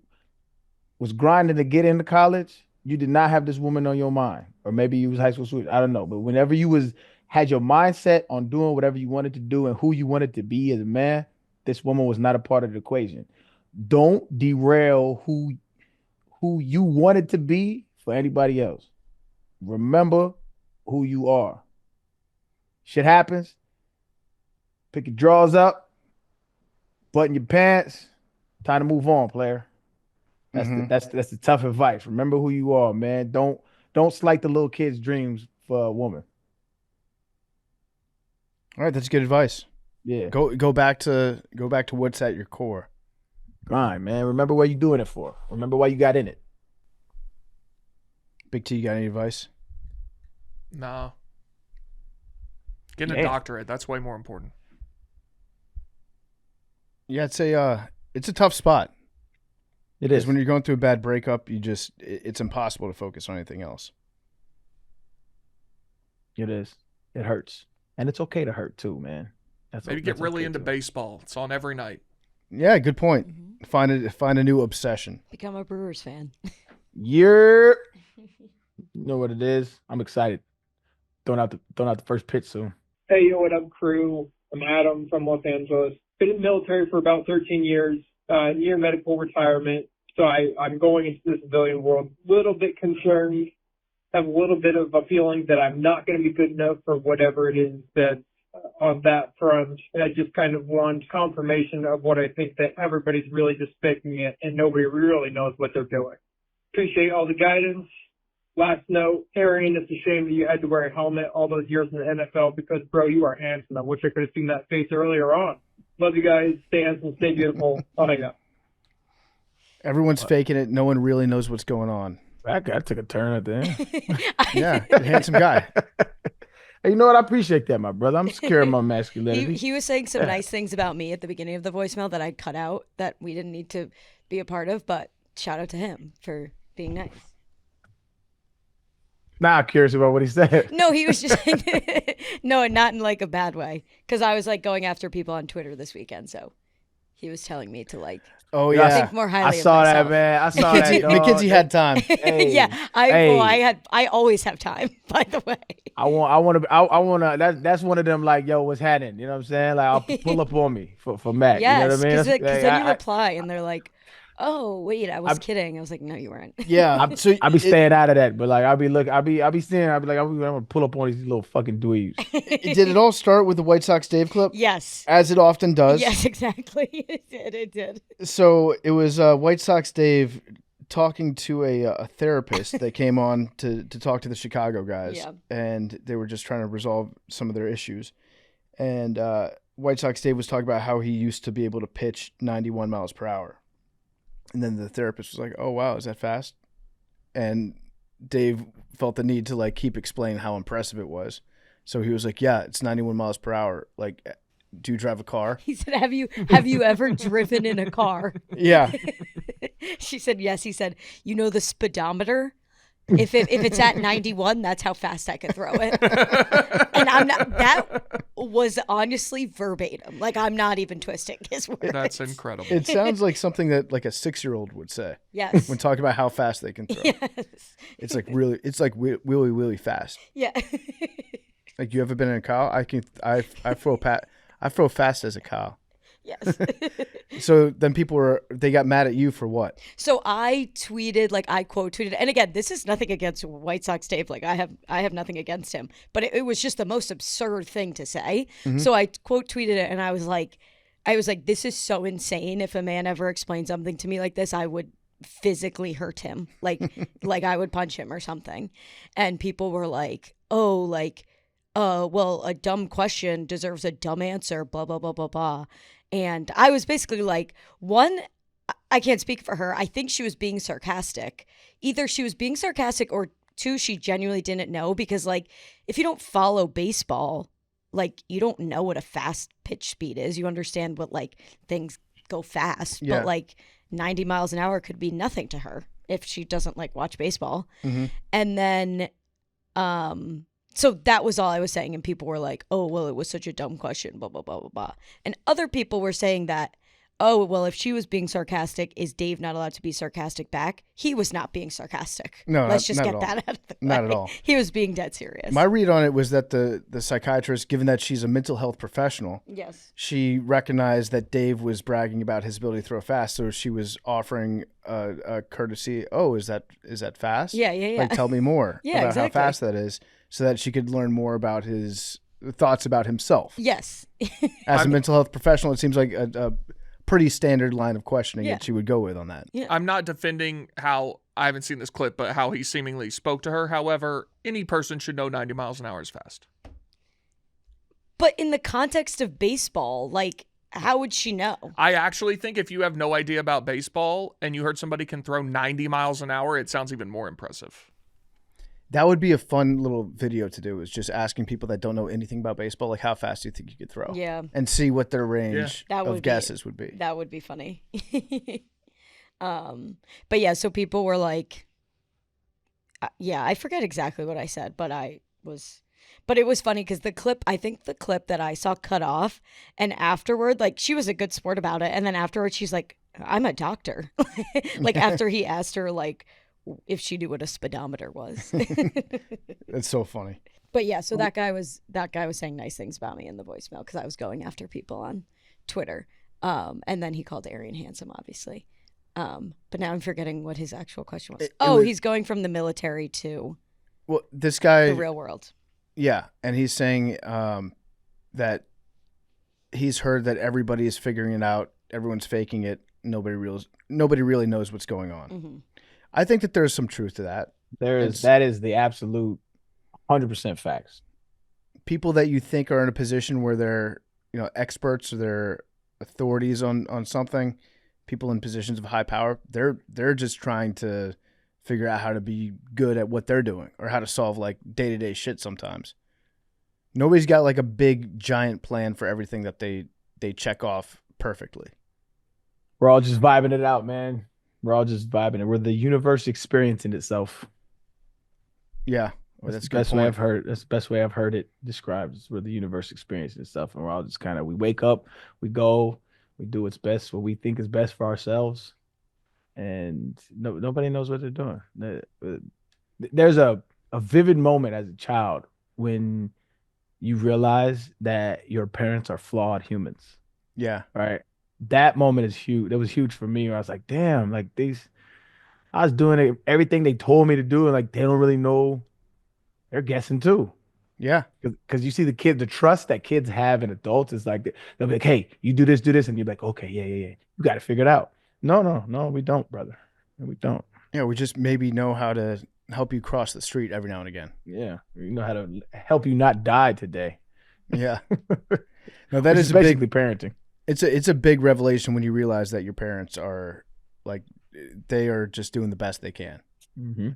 Speaker 2: was grinding to get into college, you did not have this woman on your mind. Or maybe you was high school student. I don't know. But whenever you had your mindset on doing whatever you wanted to do and who you wanted to be as a man, this woman was not a part of the equation. Don't derail who you wanted to be for anybody else. Remember who you are. Shit happens. Pick your drawers up. Button your pants. Time to move on, player. That's the tough advice. Remember who you are, man. Don't slight the little kid's dreams for a woman.
Speaker 1: All right, that's good advice.
Speaker 2: Yeah.
Speaker 1: Go back to what's at your core.
Speaker 2: Grind, man. Remember what you're doing it for. Remember why you got in it.
Speaker 1: Big T, you got any advice?
Speaker 3: No. Getting a doctorate, that's way more important.
Speaker 1: Yeah, it's a tough spot.
Speaker 2: It is.
Speaker 1: Because when you're going through a bad breakup, it's impossible to focus on anything else.
Speaker 2: It is. It hurts. And it's okay to hurt too, man.
Speaker 3: Maybe get really into baseball. It's on every night.
Speaker 1: Yeah, good point. Find a new obsession.
Speaker 6: Become a Brewers fan.
Speaker 2: You know what it is. I'm excited. Throwing out the first pitch soon.
Speaker 9: Hey, yo, what up, crew? I'm Adam from Los Angeles. Been in the military for about 13 years, near medical retirement. So I'm going into the civilian world a little bit concerned. Have a little bit of a feeling that I'm not going to be good enough for whatever it is that's on that front. And I just kind of want confirmation of what I think that everybody's really just faking it and nobody really knows what they're doing. Appreciate all the guidance. Last note, Arian, it's a shame that you had to wear a helmet all those years in the NFL because, bro, you are handsome. I wish I could have seen that face earlier on. Love you guys. Stay handsome, stay beautiful. Oh, my God.
Speaker 1: Everyone's faking it. No one really knows what's going on.
Speaker 2: That guy took a turn at the end.
Speaker 1: Yeah, handsome guy.
Speaker 2: Hey, you know what? I appreciate that, my brother. I'm secure in my masculinity.
Speaker 6: He was saying some nice things about me at the beginning of the voicemail that I cut out that we didn't need to be a part of, but shout out to him for being nice.
Speaker 2: Now I'm curious about what he said.
Speaker 6: No, he was just no, not in like a bad way. Because I was like going after people on Twitter this weekend, so he was telling me to like
Speaker 1: Oh
Speaker 2: You know,
Speaker 1: yeah,
Speaker 6: Think more highly
Speaker 2: I
Speaker 6: of
Speaker 2: saw that,
Speaker 6: myself.
Speaker 2: man. I saw that. dog.
Speaker 1: McKinsey had time.
Speaker 2: Hey,
Speaker 6: Yeah, I always have time. By the way,
Speaker 2: I want to. That's one of them. Like, yo, what's happening? You know what I'm saying? Like, I'll pull up on me for Mac.
Speaker 6: yes,
Speaker 2: You know what I mean?
Speaker 6: because
Speaker 2: That's-
Speaker 6: then you
Speaker 2: I-
Speaker 6: reply and they're like, "Oh, wait, I was
Speaker 2: I'm-
Speaker 6: kidding." I was like, "No, you weren't."
Speaker 1: Yeah, so
Speaker 2: I be staying out of that, but like I'll be like, I'm gonna pull up on these little fucking dweebs.
Speaker 1: did it all start with the White Sox Dave clip?
Speaker 6: Yes.
Speaker 1: As it often does.
Speaker 6: Yes, exactly. It did.
Speaker 1: So it was White Sox Dave talking to a therapist that came on to talk to the Chicago guys,
Speaker 6: Yeah.
Speaker 1: and they were just trying to resolve some of their issues. And White Sox Dave was talking about how he used to be able to pitch 91 miles per hour. And then the therapist was like, "Oh, wow, is that fast?" And Dave felt the need to like keep explaining how impressive it was. So he was like, "Yeah, it's 91 miles per hour. Like, do you drive a car?"
Speaker 6: He said, "Have you ever driven in a car?"
Speaker 1: Yeah.
Speaker 6: She said, "Yes." He said, "You know the speedometer? If it's at 91, that's how fast I could throw it." And I'm not. That was honestly verbatim. Like, I'm not even twisting his words.
Speaker 3: That's incredible.
Speaker 1: It sounds like something that like a 6-year-old would say
Speaker 6: Yes.
Speaker 1: when talking about how fast they can throw.
Speaker 6: Yes.
Speaker 1: It's like really, it's like really fast.
Speaker 6: Yeah.
Speaker 1: Like, you ever been in a cow? I throw fast as a cow.
Speaker 6: Yes.
Speaker 1: So then they got mad at you for what?
Speaker 6: So I tweeted, like I quote tweeted, and again, this is nothing against White Sox Dave. Like I have nothing against him, but it was just the most absurd thing to say.
Speaker 1: Mm-hmm.
Speaker 6: So I quote tweeted it, and I was like, this is so insane. If a man ever explained something to me like this, I would physically hurt him, like I would punch him or something. And people were like, "Oh, like, well, a dumb question deserves a dumb answer." Blah blah blah blah blah. And I was basically like, one, I can't speak for her. I think she was being sarcastic. Either she was being sarcastic, or two, she genuinely didn't know, because like, if you don't follow baseball, like, you don't know what a fast pitch speed is. You understand what, like, things go fast,
Speaker 1: Yeah.
Speaker 6: but like 90 miles an hour could be nothing to her if she doesn't like watch baseball.
Speaker 1: Mm-hmm.
Speaker 6: And then, so that was all I was saying. And people were like, "Oh, well, it was such a dumb question, blah, blah, blah, blah, blah." And other people were saying that, "Oh, well, if she was being sarcastic, is Dave not allowed to be sarcastic back?" He was not being sarcastic.
Speaker 1: No,
Speaker 6: Let's just
Speaker 1: not
Speaker 6: get
Speaker 1: at all.
Speaker 6: that out of the way.
Speaker 1: Not at all.
Speaker 6: He was being dead serious.
Speaker 1: My read on it was that the psychiatrist, given that she's a mental health professional,
Speaker 6: Yes.
Speaker 1: she recognized that Dave was bragging about his ability to throw fast, so she was offering a courtesy. "Oh, is that fast?
Speaker 6: Yeah.
Speaker 1: Like, tell me more
Speaker 6: Yeah,
Speaker 1: about
Speaker 6: exactly.
Speaker 1: how fast that is," so that she could learn more about his thoughts about himself.
Speaker 6: Yes.
Speaker 1: As a mental health professional, it seems like a pretty standard line of questioning
Speaker 6: Yeah.
Speaker 1: that she would go with on that.
Speaker 6: Yeah.
Speaker 3: I'm not defending how, I haven't seen this clip, but how he seemingly spoke to her. However, any person should know 90 miles an hour is fast.
Speaker 6: But in the context of baseball, like, how would she know?
Speaker 3: I actually think if you have no idea about baseball and you heard somebody can throw 90 miles an hour, it sounds even more impressive.
Speaker 1: That would be a fun little video to do, is just asking people that don't know anything about baseball, like, how fast do you think you could throw?
Speaker 6: Yeah.
Speaker 1: And see what their range
Speaker 6: That
Speaker 1: of
Speaker 6: would
Speaker 1: guesses would be.
Speaker 6: That would be funny. But yeah, so people were like, yeah, I forget exactly what I said, but it was funny because I think the clip that I saw cut off, and afterward, like, she was a good sport about it. And then afterward, she's like, "I'm a doctor." Like, after he asked her, like, if she knew what a speedometer was.
Speaker 1: That's so funny.
Speaker 6: But yeah, so that guy was saying nice things about me in the voicemail because I was going after people on Twitter. And then he called Arian handsome, obviously. But now I'm forgetting what his actual question was. He's going from the military to
Speaker 1: this guy,
Speaker 6: the real world.
Speaker 1: Yeah, and he's saying that he's heard that everybody is figuring it out. Everyone's faking it. Nobody really knows what's going on.
Speaker 6: Mm-hmm.
Speaker 1: I think that there's some truth to that.
Speaker 2: That is the absolute 100% facts.
Speaker 1: People that you think are in a position where they're, experts or they're authorities on something, people in positions of high power, they're just trying to figure out how to be good at what they're doing or how to solve like day-to-day shit sometimes. Nobody's got like a big giant plan for everything that they check off perfectly.
Speaker 2: We're all just vibing it out, man. We're all just vibing it. We're the universe experiencing itself.
Speaker 1: Yeah.
Speaker 2: Well, that's the best way I've heard. That's the best way I've heard it described. Is we're the universe experiencing itself, and we're all just kind of, we wake up, we go, We do what's best, what we think is best for ourselves, and nobody knows what they're doing. There's a vivid moment as a child when you realize that your parents are flawed humans.
Speaker 1: Yeah.
Speaker 2: Right. That moment is huge. That was huge for me. Where I was like, damn, like I was doing everything they told me to do, and like they don't really know. They're guessing too.
Speaker 1: Yeah.
Speaker 2: Because you see the trust that kids have in adults is like they'll be like, hey, you do this, and you're like, okay, yeah. You got to figure it out. No, we don't, brother. We don't.
Speaker 1: Yeah, we just maybe know how to help you cross the street every now and again.
Speaker 2: Yeah, we know how to help you not die today.
Speaker 1: Yeah. No, that is
Speaker 2: basically parenting.
Speaker 1: It's a big revelation when you realize that your parents are like they are just doing the best they can.
Speaker 2: Mm-hmm.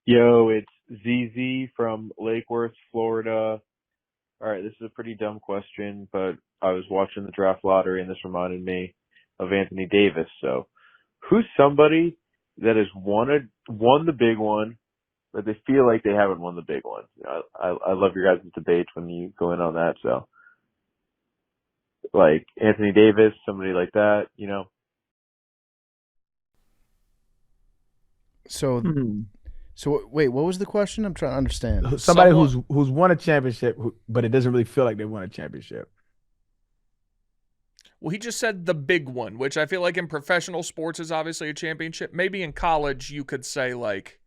Speaker 10: Yo, it's ZZ from Lake Worth, Florida. All right, this is a pretty dumb question, but I was watching the draft lottery and this reminded me of Anthony Davis. So, who's somebody that has won the big one, but they feel like they haven't won the big one? I love your guys' debates when you go in on that. So, like Anthony Davis, somebody like that, you know.
Speaker 1: So wait, what was the question? I'm trying to understand.
Speaker 2: Somebody who's won a championship, but it doesn't really feel like they won a championship.
Speaker 3: Well, he just said the big one, which I feel like in professional sports is obviously a championship. Maybe in college you could say like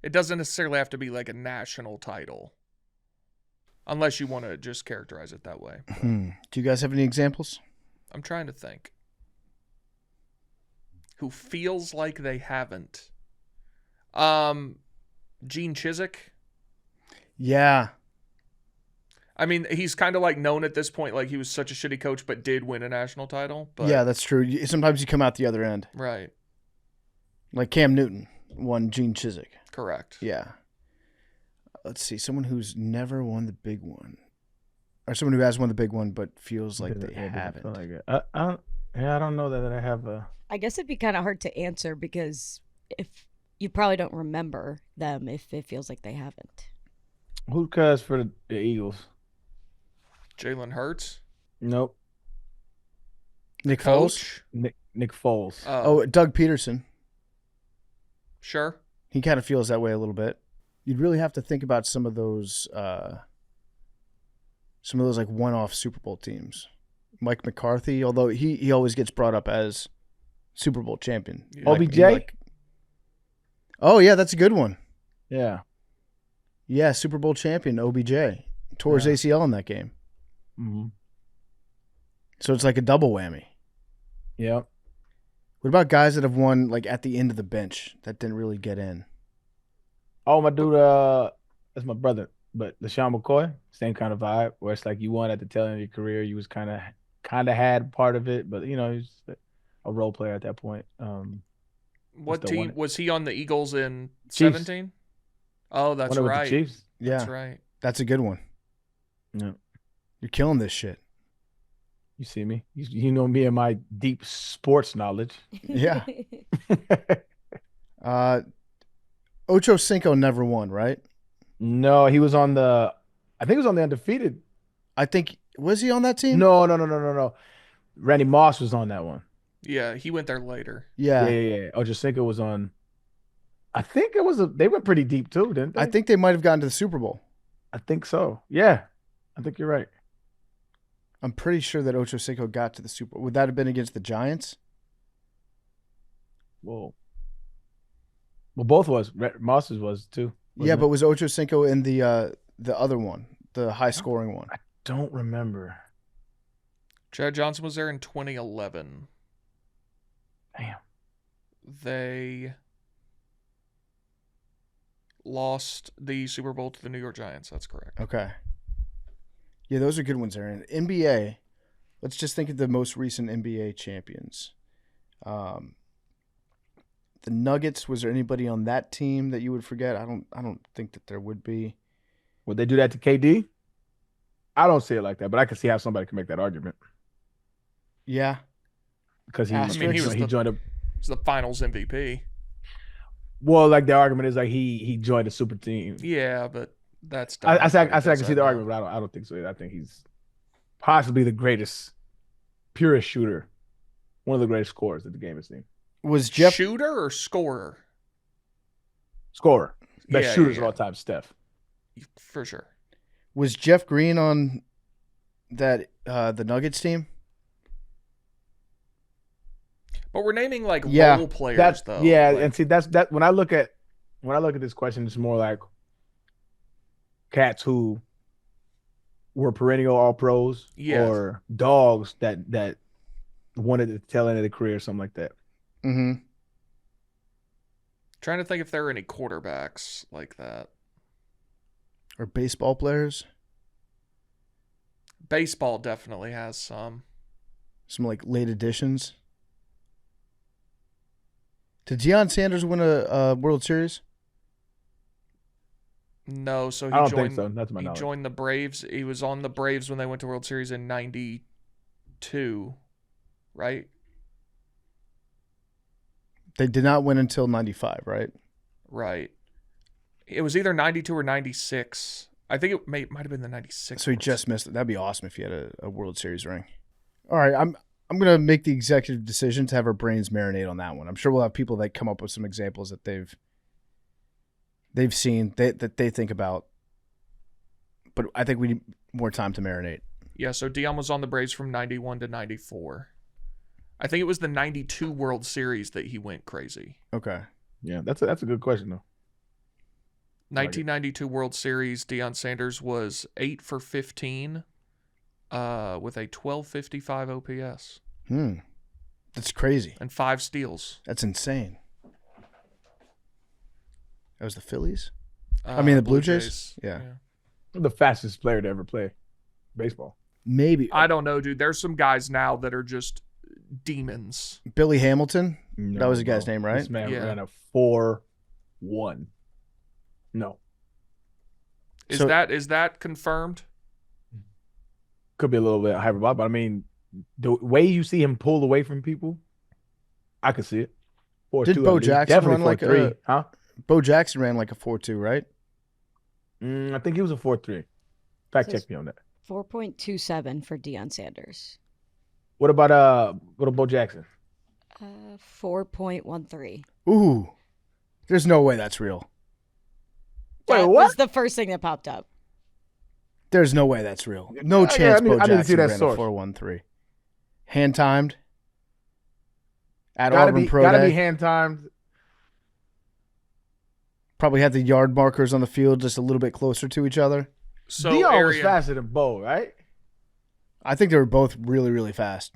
Speaker 3: it doesn't necessarily have to be like a national title. Unless you want to just characterize it that way.
Speaker 1: Do you guys have any examples?
Speaker 3: I'm trying to think. Who feels like they haven't? Gene Chizik.
Speaker 1: Yeah.
Speaker 3: I mean, he's kind of like known at this point, like he was such a shitty coach, but did win a national title. But...
Speaker 1: Yeah, that's true. Sometimes you come out the other end.
Speaker 3: Right.
Speaker 1: Like Cam Newton won Gene Chizik.
Speaker 3: Correct.
Speaker 1: Yeah. Let's see. Someone who's never won the big one. Or someone who has won the big one but feels like they haven't.
Speaker 2: I don't know that I have a...
Speaker 6: I guess it'd be kind of hard to answer because if you probably don't remember them if it feels like they haven't.
Speaker 2: Who cares for the Eagles?
Speaker 3: Jalen Hurts?
Speaker 2: Nope.
Speaker 1: Nick Foles?
Speaker 2: Nick Foles.
Speaker 1: Oh, Doug Peterson.
Speaker 3: Sure.
Speaker 1: He kind of feels that way a little bit. You'd really have to think about some of those like one-off Super Bowl teams. Mike McCarthy, although he always gets brought up as Super Bowl champion.
Speaker 2: Yeah. OBJ?
Speaker 1: Oh, yeah, that's a good one.
Speaker 2: Yeah.
Speaker 1: Yeah, Super Bowl champion, OBJ. Tore his ACL in that game.
Speaker 2: Mm-hmm.
Speaker 1: So it's like a double whammy.
Speaker 2: Yep.
Speaker 1: What about guys that have won like at the end of the bench that didn't really get in?
Speaker 2: Oh, my dude, that's my brother. But LaShawn McCoy, same kind of vibe, where it's like you won at the tail end of your career. You was kind of had part of it, but, you know, he's a role player at that point.
Speaker 3: What team was he on the Eagles in 17? Oh, that's right.
Speaker 2: With the Chiefs.
Speaker 1: Yeah.
Speaker 3: That's right.
Speaker 1: That's a good one.
Speaker 2: Yeah. You're
Speaker 1: killing this shit.
Speaker 2: You see me? You know me and my deep sports knowledge.
Speaker 1: Yeah. Ocho Cinco never won, right?
Speaker 2: No, he was on the undefeated.
Speaker 1: I think, was he on that team?
Speaker 2: No. Randy Moss was on that one.
Speaker 3: Yeah, he went there later.
Speaker 2: Yeah. Ocho Cinco was on. I think they went pretty deep too, didn't they?
Speaker 1: I think they might have gotten to the Super Bowl.
Speaker 2: I think so. Yeah. I think you're right.
Speaker 1: I'm pretty sure that Ocho Cinco got to the Super Bowl. Would that have been against the Giants?
Speaker 2: Whoa. Well, both Moss's was too.
Speaker 1: Yeah, but was Ocho Cinco in the other one, the high scoring one?
Speaker 2: I don't remember.
Speaker 3: Chad Johnson was there in 2011.
Speaker 2: Damn.
Speaker 3: They lost the Super Bowl to the New York Giants. That's correct.
Speaker 1: Okay. Yeah, those are good ones, Aaron. NBA, let's just think of the most recent NBA champions. The Nuggets, was there anybody on that team that you would forget? I don't think that there would be.
Speaker 2: Would they do that to KD? I don't see it like that, but I can see how somebody can make that argument.
Speaker 1: Yeah.
Speaker 2: Because he joined a...
Speaker 3: He's the finals MVP.
Speaker 2: Well, like the argument is like he joined a super team.
Speaker 3: Yeah, but that's...
Speaker 2: I can see the argument, but I don't think so. I think he's possibly the greatest, purest shooter One of the greatest scorers that the game has seen.
Speaker 1: Was Jeff
Speaker 3: Shooter or scorer?
Speaker 2: Scorer. Best
Speaker 3: Yeah,
Speaker 2: shooters
Speaker 3: yeah,
Speaker 2: of all time, Steph.
Speaker 3: For sure.
Speaker 1: Was Jeff Green on that the Nuggets team?
Speaker 3: But we're naming like
Speaker 1: Yeah,
Speaker 3: role players though.
Speaker 2: Yeah,
Speaker 3: Like,
Speaker 2: and see that's when I look at this question, it's more like cats who were perennial all pros
Speaker 3: Yes.
Speaker 2: or dogs that wanted the tail end of the career or something like that.
Speaker 1: Mm-hmm.
Speaker 3: trying to think if there are any quarterbacks like that.
Speaker 1: Or baseball players?
Speaker 3: Baseball definitely has some.
Speaker 1: Some like late additions. Did Deion Sanders win a World Series?
Speaker 3: No, so he
Speaker 2: I don't
Speaker 3: joined.
Speaker 2: think so. Not to my
Speaker 3: He
Speaker 2: knowledge.
Speaker 3: joined the Braves. He was on the Braves when they went to World Series in '92, right?
Speaker 1: They did not win until 95, right?
Speaker 3: Right. It was either '92 or '96. I think it might have been the '96.
Speaker 1: So he just missed it. That'd be awesome if he had a World Series ring. All right, I'm gonna make the executive decision to have our brains marinate on that one. I'm sure we'll have people that come up with some examples that they've seen that they think about. But I think we need more time to marinate.
Speaker 3: Yeah, so Deion was on the Braves from '91 to '94. I think it was the '92 World Series that he went crazy.
Speaker 1: Okay.
Speaker 2: Yeah, that's a good question though.
Speaker 3: 1992 World Series, Deion Sanders was 8 for 15 with a 1255 OPS.
Speaker 1: That's crazy.
Speaker 3: And 5 steals.
Speaker 1: That's insane. That was the Phillies? The Blue Jays? Yeah.
Speaker 2: The fastest player to ever play baseball.
Speaker 1: Maybe.
Speaker 3: I don't know, dude. There's some guys now that are just demons.
Speaker 1: Billy Hamilton?
Speaker 2: No,
Speaker 1: that was the guy's
Speaker 2: bro.
Speaker 1: name, right?
Speaker 2: This man
Speaker 3: Yeah.
Speaker 2: ran a 4.1. No.
Speaker 3: Is
Speaker 1: So-
Speaker 3: that confirmed?
Speaker 2: Could be a little bit hyperbolic, but I mean, the way you see him pull away from people, I could see it. 4.2,
Speaker 1: Did
Speaker 2: at
Speaker 1: Bo
Speaker 2: least.
Speaker 1: Jackson
Speaker 2: Definitely
Speaker 1: run like
Speaker 2: 4.3,
Speaker 1: a-
Speaker 2: huh?
Speaker 1: Bo Jackson ran like a 4.2, right?
Speaker 2: I think he was a 4.3. Fact
Speaker 6: Says-
Speaker 2: check me on that.
Speaker 6: 4.27 for Deion Sanders.
Speaker 2: What about Bo Jackson?
Speaker 6: 4.13.
Speaker 1: Ooh. There's no way that's real.
Speaker 2: Wait,
Speaker 6: That
Speaker 2: what?
Speaker 6: was the first thing that popped up.
Speaker 1: There's no way that's real. No
Speaker 2: Yeah,
Speaker 1: chance
Speaker 2: I need
Speaker 1: Bo
Speaker 2: to see
Speaker 1: Jackson
Speaker 2: that
Speaker 1: ran
Speaker 2: source.
Speaker 1: a 4.13. Hand timed. At
Speaker 2: Gotta
Speaker 1: Auburn
Speaker 2: be
Speaker 1: Pro
Speaker 2: gotta
Speaker 1: Day.
Speaker 2: be hand timed.
Speaker 1: Probably had the yard markers on the field just a little bit closer to each other.
Speaker 3: So
Speaker 2: Deion was
Speaker 3: Arian,
Speaker 2: faster than Bo, right?
Speaker 1: I think they were both really, really fast.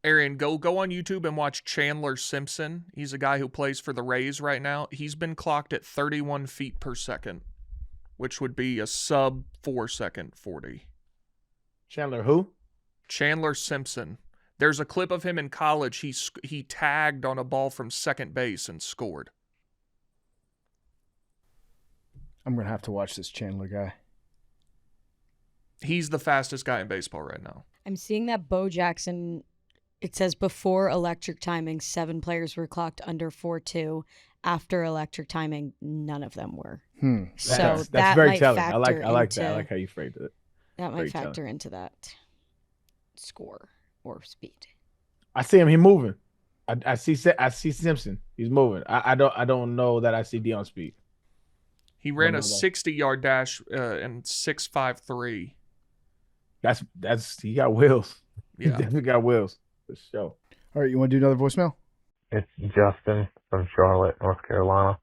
Speaker 3: Arian, go on YouTube and watch Chandler Simpson. He's a guy who plays for the Rays right now. He's been clocked at 31 feet per second, which would be a sub 4-second 40.
Speaker 2: Chandler who?
Speaker 3: Chandler Simpson. There's a clip of him in college. He tagged on a ball from second base and scored.
Speaker 1: I'm going to have to watch this Chandler guy.
Speaker 3: He's the fastest guy in baseball right now.
Speaker 6: I'm seeing that Bo Jackson, it says before electric timing, 7 players were clocked under 4.2. After electric timing, none of them were. So
Speaker 2: That's
Speaker 6: that
Speaker 2: very
Speaker 6: might
Speaker 2: telling.
Speaker 6: factor
Speaker 2: I like that. I
Speaker 6: into-
Speaker 2: like how you phrased it.
Speaker 6: That
Speaker 2: Very
Speaker 6: might factor
Speaker 2: telling.
Speaker 6: into that score or speed.
Speaker 2: I see him. He moving. I see Simpson. He's moving. I don't know that I see Deion speed.
Speaker 3: He ran
Speaker 2: know
Speaker 3: a
Speaker 2: that.
Speaker 3: 60-yard dash and 6.53.
Speaker 2: That's he got wheels. He
Speaker 3: Yeah.
Speaker 2: definitely got wheels for sure.
Speaker 1: All right, you want to do another voicemail?
Speaker 5: It's Justin from Charlotte, North Carolina.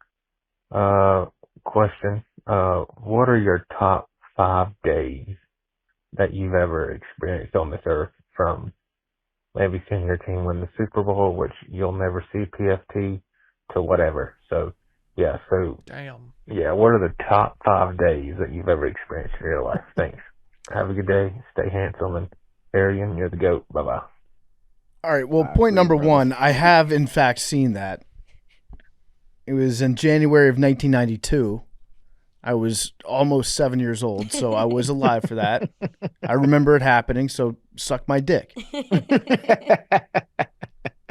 Speaker 5: Question. What are your top 5 days that you've ever experienced on this earth, from maybe seeing your team win the Super Bowl, which you'll never see PFT, to whatever? So, yeah,
Speaker 3: Damn.
Speaker 5: what are the top 5 days that you've ever experienced in your life? Thanks. Have a good day. Stay handsome, and Arian, you're the GOAT. Bye-bye.
Speaker 1: All right, well,
Speaker 2: I
Speaker 1: point
Speaker 2: agree,
Speaker 1: number
Speaker 2: brother.
Speaker 1: 1, I have, in fact, seen that. It was in January of 1992. I was almost 7 years old, so I was alive for that. I remember it happening, so suck my dick.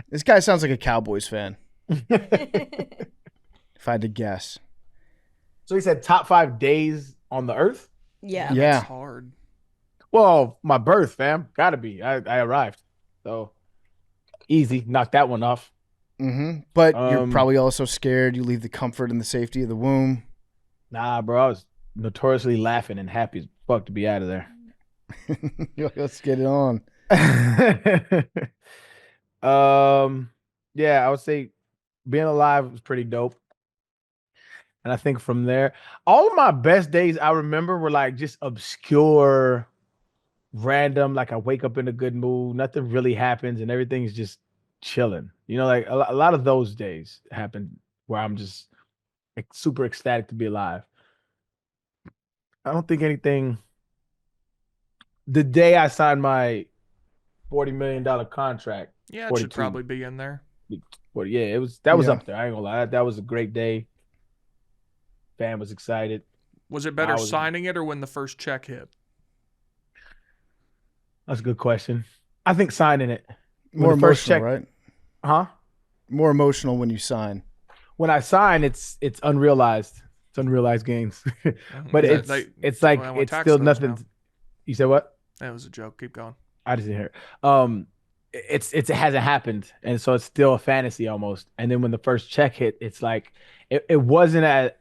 Speaker 1: This guy sounds like a Cowboys fan, if I had to guess.
Speaker 2: So he said top 5 days on the earth.
Speaker 6: Yeah.
Speaker 1: Yeah.
Speaker 3: It's hard.
Speaker 2: Well, my birth, fam, gotta be. I arrived. So Easy. Knock that one off.
Speaker 1: But you're probably also scared. You leave the comfort and the safety of the womb.
Speaker 2: Nah, bro. I was notoriously laughing and happy as fuck to be out of there.
Speaker 1: Let's get it on.
Speaker 2: Yeah, I would say being alive was pretty dope. And I think from there, all of my best days I remember were like just obscure, random. Like I wake up in a good mood, nothing really happens, and everything's just chilling. You know, like a lot of those days happen where I'm just like, super ecstatic to be alive. I don't think anything. The day I signed my $40 million contract.
Speaker 3: Yeah, it should probably be in there.
Speaker 2: But yeah, that was up there. I ain't gonna lie. That was a great day. Fam was excited.
Speaker 3: Was it better signing it or when the first check hit?
Speaker 2: That's a good question. I think signing it.
Speaker 1: More emotional, right?
Speaker 2: Huh?
Speaker 1: More emotional when you sign.
Speaker 2: When I sign, it's unrealized. It's unrealized gains. But it's still nothing. Now. You said what?
Speaker 3: That was a joke. Keep going.
Speaker 2: I just didn't hear it. It hasn't happened, and so it's still a fantasy almost. And then when the first check hit, it's like it wasn't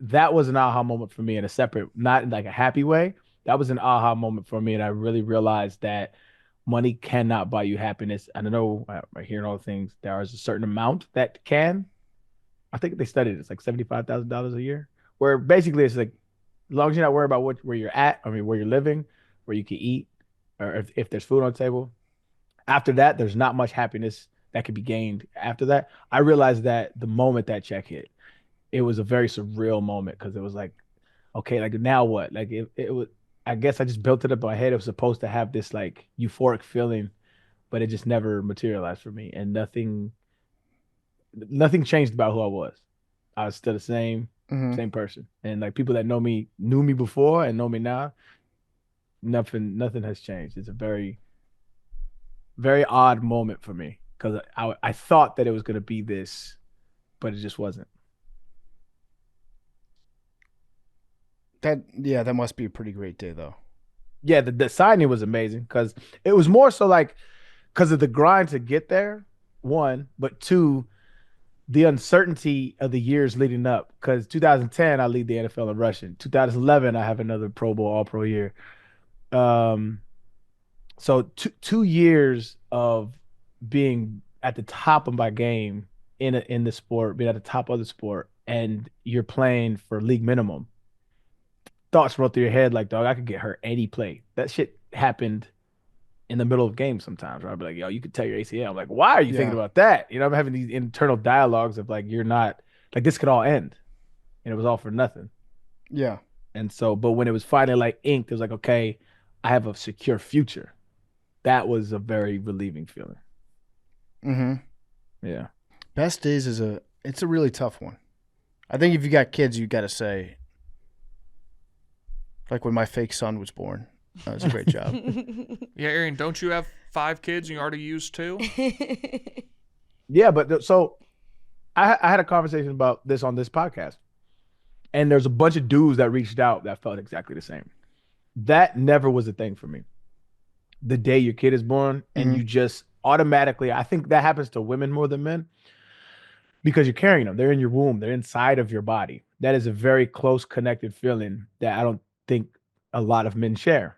Speaker 2: that was an aha moment for me in a separate, not in like a happy way. That was an aha moment for me, and I really realized that money cannot buy you happiness. And I know I'm hearing all the things. There is a certain amount that can. I think they studied it's like $75,000 a year, where basically it's like as long as you're not worried about where you're at, where you're living, where you can eat, or if there's food on the table. After that, there's not much happiness that could be gained after that. I realized that the moment that check hit, it was a very surreal moment because it was like, okay, like now what? Like it was, I guess I just built it up in my head. It was supposed to have this like euphoric feeling, but it just never materialized for me. And nothing changed about who I was. I was still the same person. And like people that knew me before and know me now, nothing has changed. It's a very, very odd moment for me because I thought that it was going to be this, but it just wasn't.
Speaker 1: That must be a pretty great day though.
Speaker 2: Yeah, the signing was amazing because it was more so like because of the grind to get there, one, but two, the uncertainty of the years leading up. Because 2010, I lead the NFL in rushing. 2011, I have another Pro Bowl All-Pro year. So 2 years of being at the top of my game in the sport, being at the top of the sport, and you're playing for league minimum. Thoughts roll through your head like, dog, I could get hurt any play. That shit happened in the middle of games sometimes where I'd be like, yo, you could tear your ACL. I'm like, why are you thinking about that? You know, I'm having these internal dialogues of like, you're not, like this could all end. And it was all for nothing.
Speaker 1: Yeah.
Speaker 2: And so, but when it was finally like inked, it was like, okay, I have a secure future. That was a very relieving feeling. Yeah.
Speaker 1: Best days it's a really tough one. I think if you got kids, you got to say, like when my fake son was born, that was a great job.
Speaker 3: Yeah, Arian, don't you have 5 kids? You already used 2?
Speaker 2: Yeah, but so I had a conversation about this on this podcast, and there's a bunch of dudes that reached out that felt exactly the same. That never was a thing for me. The day your kid is born and you just automatically, I think that happens to women more than men because you're carrying them. They're in your womb. They're inside of your body. That is a very close connected feeling that I don't think a lot of men share.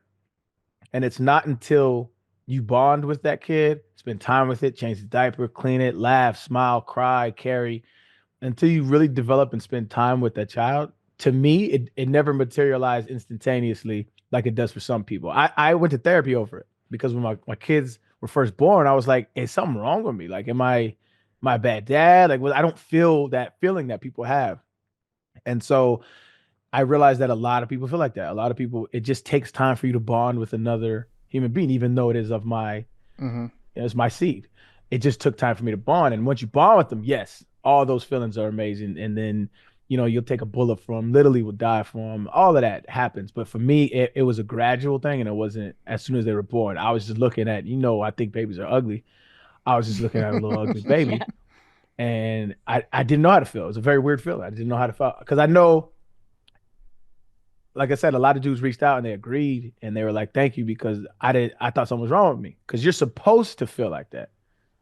Speaker 2: And it's not until you bond with that kid, spend time with it, change the diaper, clean it, laugh, smile, cry, carry, until you really develop and spend time with that child. To me, it never materialized instantaneously like it does for some people. I went to therapy over it because when my kids were first born, I was like, is something wrong with me? Like, am I my bad dad? Like, well, I don't feel that feeling that people have. And so I realized that a lot of people feel like that. A lot of people, it just takes time for you to bond with another human being, even though it is of my, it's my seed. It just took time for me to bond. And once you bond with them, yes, all those feelings are amazing. And then, you know, you'll take a bullet for them, literally will die for them. All of that happens. But for me, it was a gradual thing. And it wasn't as soon as they were born. I was just looking at, I think babies are ugly. I was just looking at a little ugly baby. Yeah. And I didn't know how to feel. It was a very weird feeling. I didn't know how to feel. Because I know, like I said, a lot of dudes reached out and they agreed and they were like, thank you, because I thought something was wrong with me. Because you're supposed to feel like that.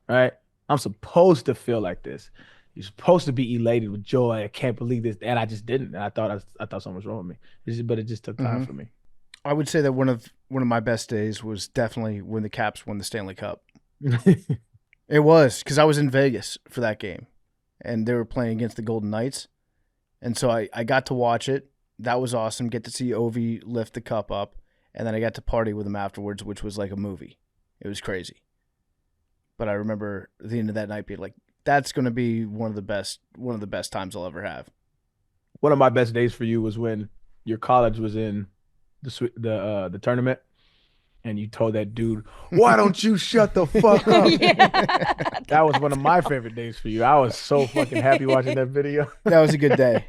Speaker 2: right? I'm supposed to feel like this. You're supposed to be elated with joy. I can't believe this, and I just didn't. And I thought something was wrong with me. But it just took time for me.
Speaker 1: I would say that one of my best days was definitely when the Caps won the Stanley Cup. It was because I was in Vegas for that game, and they were playing against the Golden Knights, and so I got to watch it. That was awesome. Get to see Ovi lift the cup up, and then I got to party with him afterwards, which was like a movie. It was crazy. But I remember at the end of that night being like, that's going to be one of the best times I'll ever have.
Speaker 2: One of my best days for you was when your college was in the tournament, and you told that dude, "Why don't you shut the fuck up?" That was one of my favorite days for you. I was so fucking happy watching that video.
Speaker 1: That was a good day.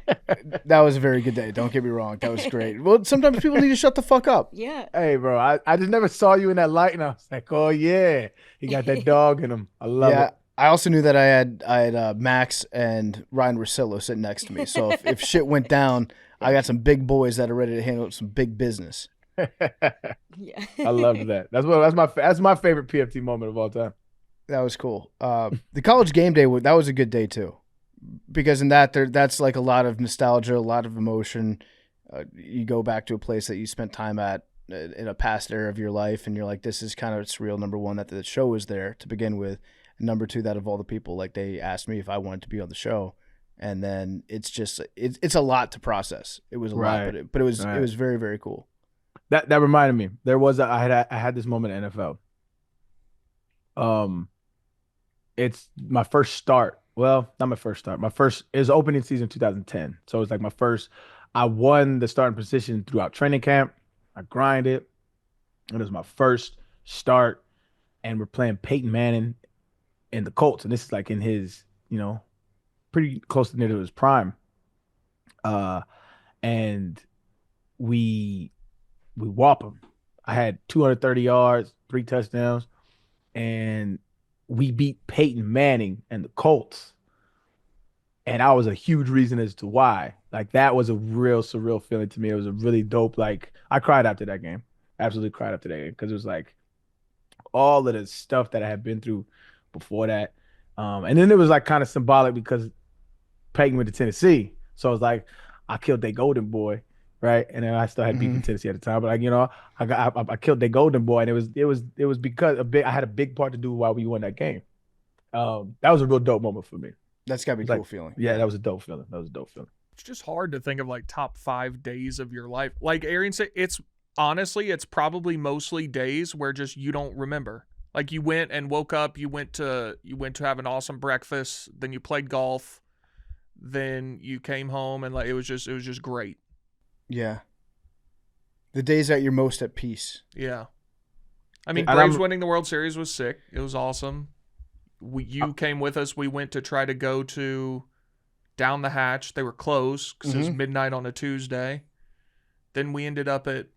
Speaker 1: That was a very good day. Don't get me wrong. That was great. Well, sometimes people need to shut the fuck up.
Speaker 6: Yeah.
Speaker 2: Hey, bro, I just never saw you in that light, and I was like, oh yeah, he got that dog in him. I love it.
Speaker 1: I also knew that I had Max and Ryan Russillo sitting next to me. So if shit went down, I got some big boys that are ready to handle some big business.
Speaker 6: Yeah.
Speaker 2: I loved that. That's my favorite PFT moment of all time.
Speaker 1: That was cool. The college game day, that was a good day too, because in that's like a lot of nostalgia, a lot of emotion. You go back to a place that you spent time at in a past era of your life, and you're like, this is kind of surreal. Number one, that the show was there to begin with. And number two, that of all the people, like they asked me if I wanted to be on the show, and then it's just it's a lot to process. It was a lot, but it was very, very cool.
Speaker 2: That reminded me. There was I had this moment in NFL. It's my first start. Well, not my first start. It was opening season 2010. So it's like my first. I won the starting position throughout training camp. I grinded. It was my first start, and we're playing Peyton Manning in the Colts, and this is like in his, pretty close to near to his prime. And we whop him. I had 230 yards, 3 touchdowns, and we beat Peyton Manning and the Colts. And I was a huge reason as to why. Like, that was a real surreal feeling to me. It was a really dope, like, I cried after that game. Absolutely cried after that game, because it was like all of the stuff that I had been through before that. And then it was like kind of symbolic because Peyton went to Tennessee. So it was like, I killed their golden boy, right? And then I still had beef in Tennessee at the time, but I killed their golden boy, and it was because I had a big part to do while we won that game. That was a real dope moment for me.
Speaker 1: That's gotta be a cool feeling.
Speaker 2: Yeah, that was a dope feeling.
Speaker 3: It's just hard to think of like top 5 days of your life. Like Arian said, it's probably mostly days where just you don't remember. Like you went and woke up, you went to have an awesome breakfast, then you played golf, then you came home, and like it was just great.
Speaker 1: Yeah. The days that you're most at peace.
Speaker 3: Yeah. I mean, Braves winning the World Series was sick. It was awesome. You came with us. We went to try to go to Down the Hatch. They were closed because it was midnight on a Tuesday. Then we ended up at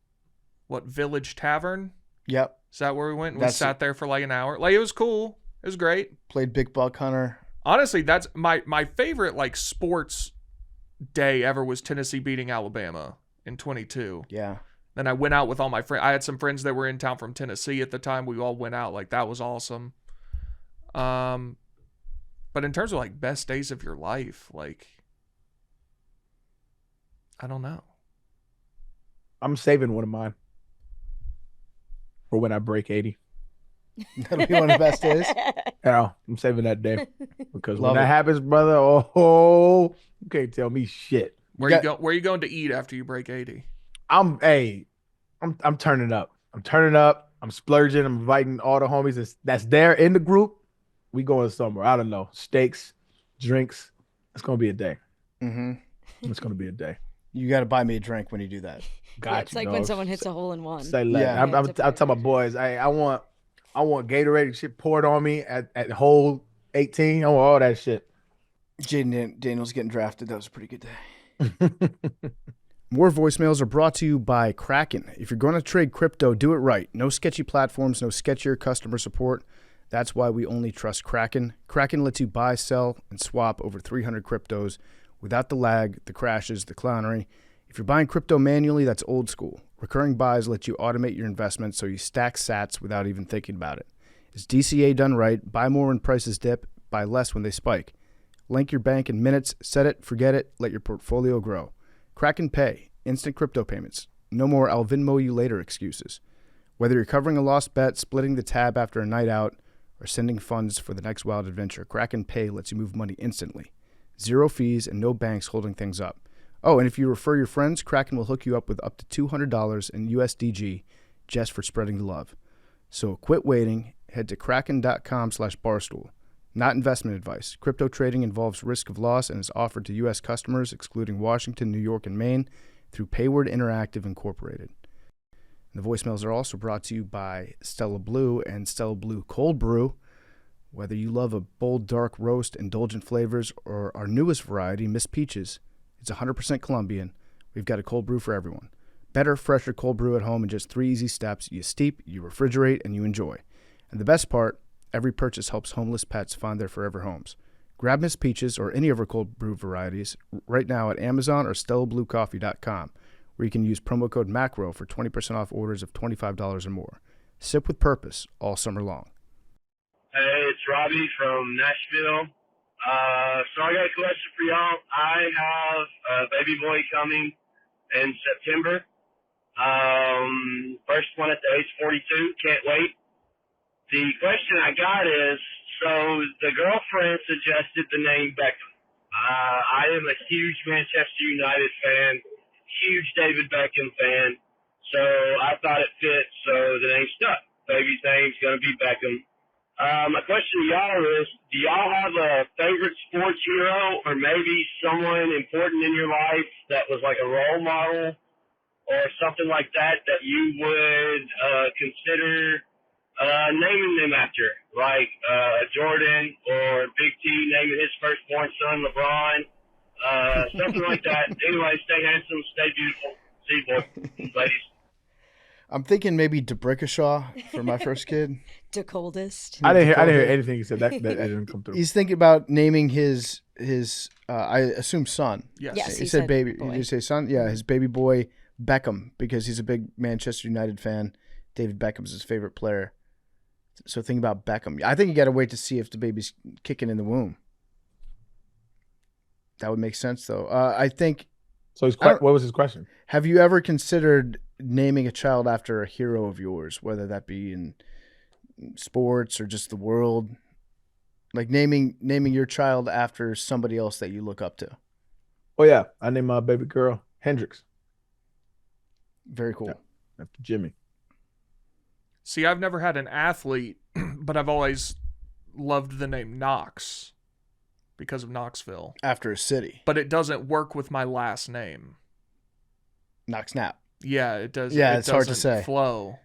Speaker 3: Village Tavern?
Speaker 1: Yep.
Speaker 3: Is that where we went? We sat there for like an hour. Like, it was cool. It was great.
Speaker 1: Played Big Buck Hunter.
Speaker 3: Honestly, that's my favorite like sports day ever was Tennessee beating Alabama in 22.
Speaker 1: Yeah.
Speaker 3: Then I went out with all my friends. I had some friends that were in town from Tennessee at the time. We all went out. Like, that was awesome. But in terms of like best days of your life, like, I don't know.
Speaker 2: I'm saving one of mine for when I break 80.
Speaker 1: That'll be one of the best days.
Speaker 2: Yeah, I'm saving that day because when that happens, brother, you can't tell me shit.
Speaker 3: Where you going to eat after you break 80?
Speaker 2: I'm turning up. I'm splurging. I'm inviting all the homies that's there in the group. We going somewhere. I don't know. Steaks, drinks. It's gonna be a day. It's gonna be a day.
Speaker 1: You got to buy me a drink when you do that.
Speaker 6: It's like when someone hits a hole in one.
Speaker 2: Yeah, I'm telling my boys. I want Gatorade shit poured on me at hole 18. I want all that shit.
Speaker 1: Jaden Daniels getting drafted. That was a pretty good day. More voicemails are brought to you by Kraken. If you're going to trade crypto, do it right. No sketchy platforms, no sketchier customer support. That's why we only trust Kraken. Kraken lets you buy, sell, and swap over 300 cryptos without the lag, the crashes, the clownery. If you're buying crypto manually, that's old school. Recurring buys let you automate your investments so you stack sats without even thinking about it. It's DCA done right. Buy more when prices dip. Buy less when they spike. Link your bank in minutes. Set it, forget it, let your portfolio grow. Kraken Pay. Instant crypto payments. No more I'll Venmo you later excuses. Whether you're covering a lost bet, splitting the tab after a night out, or sending funds for the next wild adventure, Kraken Pay lets you move money instantly. 0 fees and no banks holding things up. Oh, and if you refer your friends, Kraken will hook you up with up to $200 in USDG just for spreading the love. So quit waiting. Head to kraken.com/barstool. Not investment advice. Crypto trading involves risk of loss and is offered to U.S. customers, excluding Washington, New York, and Maine, through Payward Interactive Incorporated. And the voicemails are also brought to you by Stella Blue and Stella Blue Cold Brew. Whether you love a bold, dark roast, indulgent flavors, or our newest variety, Miss Peaches, it's 100% Colombian. We've got a cold brew for everyone. Better, fresher cold brew at home in just 3 easy steps. You steep, you refrigerate, and you enjoy. And the best part, every purchase helps homeless pets find their forever homes. Grab Miss Peaches or any of our cold brew varieties right now at Amazon or StellaBlueCoffee.com, where you can use promo code MACRO for 20% off orders of $25 or more. Sip with purpose all summer long.
Speaker 11: Hey, it's Robbie from Nashville. So I got a question for y'all. I have a baby boy coming in September. First one at the age 42. Can't wait. The question I got is, so the girlfriend suggested the name Beckham. I am a huge Manchester United fan, huge David Beckham fan, so I thought it fit, so the name stuck. Baby's name's going to be Beckham. My question to y'all is, do y'all have a favorite sports hero or maybe someone important in your life that was like a role model or something like that that you would consider naming them after, like Jordan or Big T naming his firstborn son LeBron, something like that. Anyway, stay handsome, stay beautiful. See you, boys, ladies.
Speaker 1: I'm thinking maybe DeBrickashaw for my first kid.
Speaker 6: The coldest.
Speaker 2: I didn't hear anything he said. That didn't come through.
Speaker 1: He's thinking about naming his I assume son.
Speaker 3: Yes.
Speaker 1: He said baby.
Speaker 6: Boy.
Speaker 1: Did you say son? Yeah, his baby boy Beckham, because he's a big Manchester United fan. David Beckham's his favorite player. So think about Beckham. I think you got to wait to see if the baby's kicking in the womb. That would make sense, though. I think.
Speaker 2: So what was his question?
Speaker 1: Have you ever considered naming a child after a hero of yours, whether that be in sports or just the world? Like naming your child after somebody else that you look up to.
Speaker 2: Oh yeah, I named my baby girl Hendrix.
Speaker 1: Very cool.
Speaker 2: Yeah, after Jimmy.
Speaker 3: See, I've never had an athlete, but I've always loved the name Knox because of Knoxville.
Speaker 1: After a city.
Speaker 3: But it doesn't work with my last name.
Speaker 1: Knox Snap.
Speaker 3: Yeah, it does.
Speaker 1: Yeah,
Speaker 3: it
Speaker 1: it's hard to say.
Speaker 3: Flow.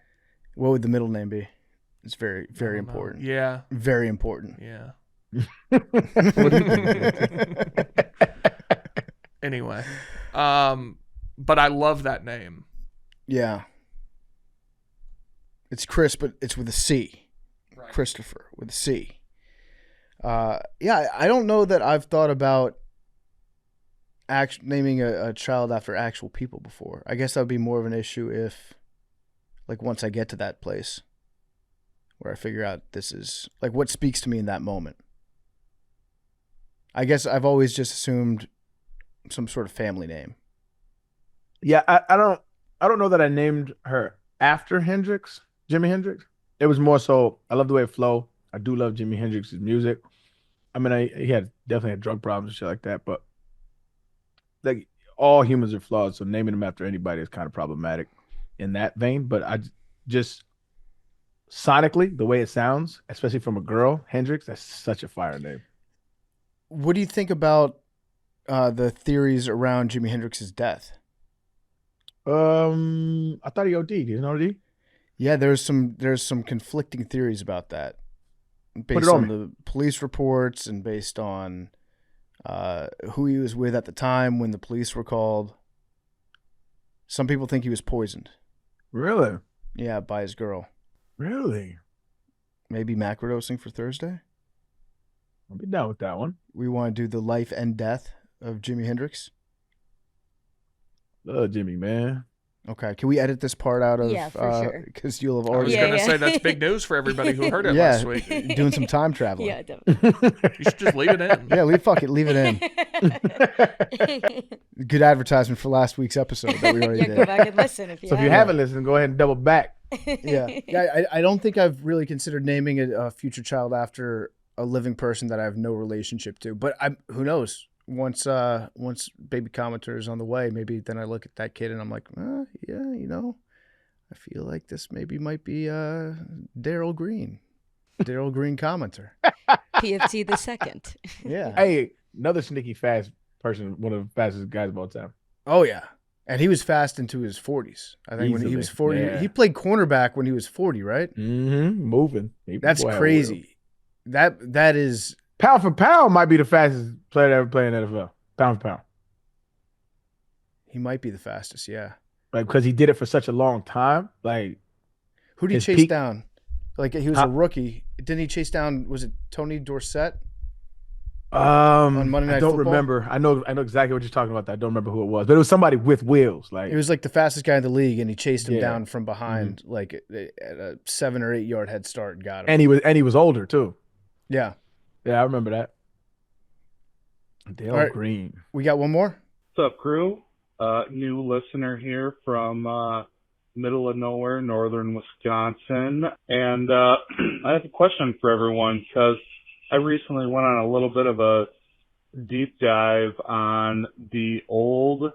Speaker 1: What would the middle name be? It's very, very important.
Speaker 3: Yeah.
Speaker 1: Very important.
Speaker 3: Yeah.
Speaker 2: What do you think?
Speaker 3: Anyway, but I love that name.
Speaker 1: Yeah. It's Chris, but it's with a C.
Speaker 3: Right.
Speaker 1: Christopher with a C. Yeah, I don't know that I've thought about naming a child after actual people before. I guess that would be more of an issue if, like, once I get to that place where I figure out this is, like, what speaks to me in that moment. I guess I've always just assumed some sort of family name.
Speaker 2: Yeah, I don't know that I named her after Hendrix, Jimi Hendrix. It was more so I love the way it flowed. I do love Jimi Hendrix's music. I mean, he definitely had drug problems and shit like that, but like all humans are flawed, so naming him after anybody is kind of problematic in that vein. But I just sonically, the way it sounds, especially from a girl, Hendrix, that's such a fire name.
Speaker 1: What do you think about the theories around Jimi Hendrix's death?
Speaker 2: I thought he OD'd. He didn't OD?
Speaker 1: Yeah, there's some conflicting theories about that, based on the police reports and based on who he was with at the time when the police were called. Some people think he was poisoned.
Speaker 2: Really?
Speaker 1: Yeah, by his girl.
Speaker 2: Really?
Speaker 1: Maybe macrodosing for Thursday?
Speaker 2: I'll be down with that one.
Speaker 1: We want to do the life and death of Jimi Hendrix.
Speaker 2: Love Jimmy, man.
Speaker 1: Okay, can we edit this part out of?
Speaker 6: Yeah, for sure.
Speaker 1: Because you'll have
Speaker 3: I was
Speaker 1: already.
Speaker 3: going to say that's big news for everybody who heard it
Speaker 1: Yeah,
Speaker 3: last week.
Speaker 1: doing some time traveling.
Speaker 6: Yeah, definitely.
Speaker 3: You should just leave it in.
Speaker 1: Yeah, leave it in. Good advertisement for last week's episode that we already
Speaker 6: Yeah,
Speaker 1: did.
Speaker 6: go back and listen if you
Speaker 2: So if you haven't listened, go ahead and double back.
Speaker 1: Yeah. I don't think I've really considered naming a future child after a living person that I have no relationship to. But who knows? Once baby commenter is on the way, maybe then I look at that kid and I'm like, yeah, I feel like this maybe might be Daryl Green commenter.
Speaker 6: PFT the second.
Speaker 1: Yeah.
Speaker 2: Hey, another sneaky fast person, one of the fastest guys of all time.
Speaker 1: Oh yeah. And he was fast into his 40s. I think when he
Speaker 2: Easily,
Speaker 1: was 40,
Speaker 2: yeah.
Speaker 1: he played cornerback when he was 40, right?
Speaker 2: Mm-hmm. Moving.
Speaker 1: That's crazy. That is
Speaker 2: pound for pound might be the fastest player to ever play in the NFL. Pound for pound.
Speaker 1: He might be the fastest, yeah.
Speaker 2: Like because he did it for such a long time. Like
Speaker 1: who did he chase down? Like he was a rookie. Didn't he chase down? Was it Tony Dorsett? On Monday Night
Speaker 2: I don't
Speaker 1: Football?
Speaker 2: remember. I know exactly what you're talking about. I don't remember who it was, but it was somebody with wheels. Like
Speaker 1: it was like the fastest guy in the league, and he chased him down from behind, like at a 7 or 8 yard head start, and got him.
Speaker 2: And he was older too.
Speaker 1: Yeah,
Speaker 2: I remember that. Dale Green.
Speaker 1: We got one more.
Speaker 12: What's up, crew? New listener here from middle of nowhere, northern Wisconsin, and I have a question for everyone because I recently went on a little bit of a deep dive on the old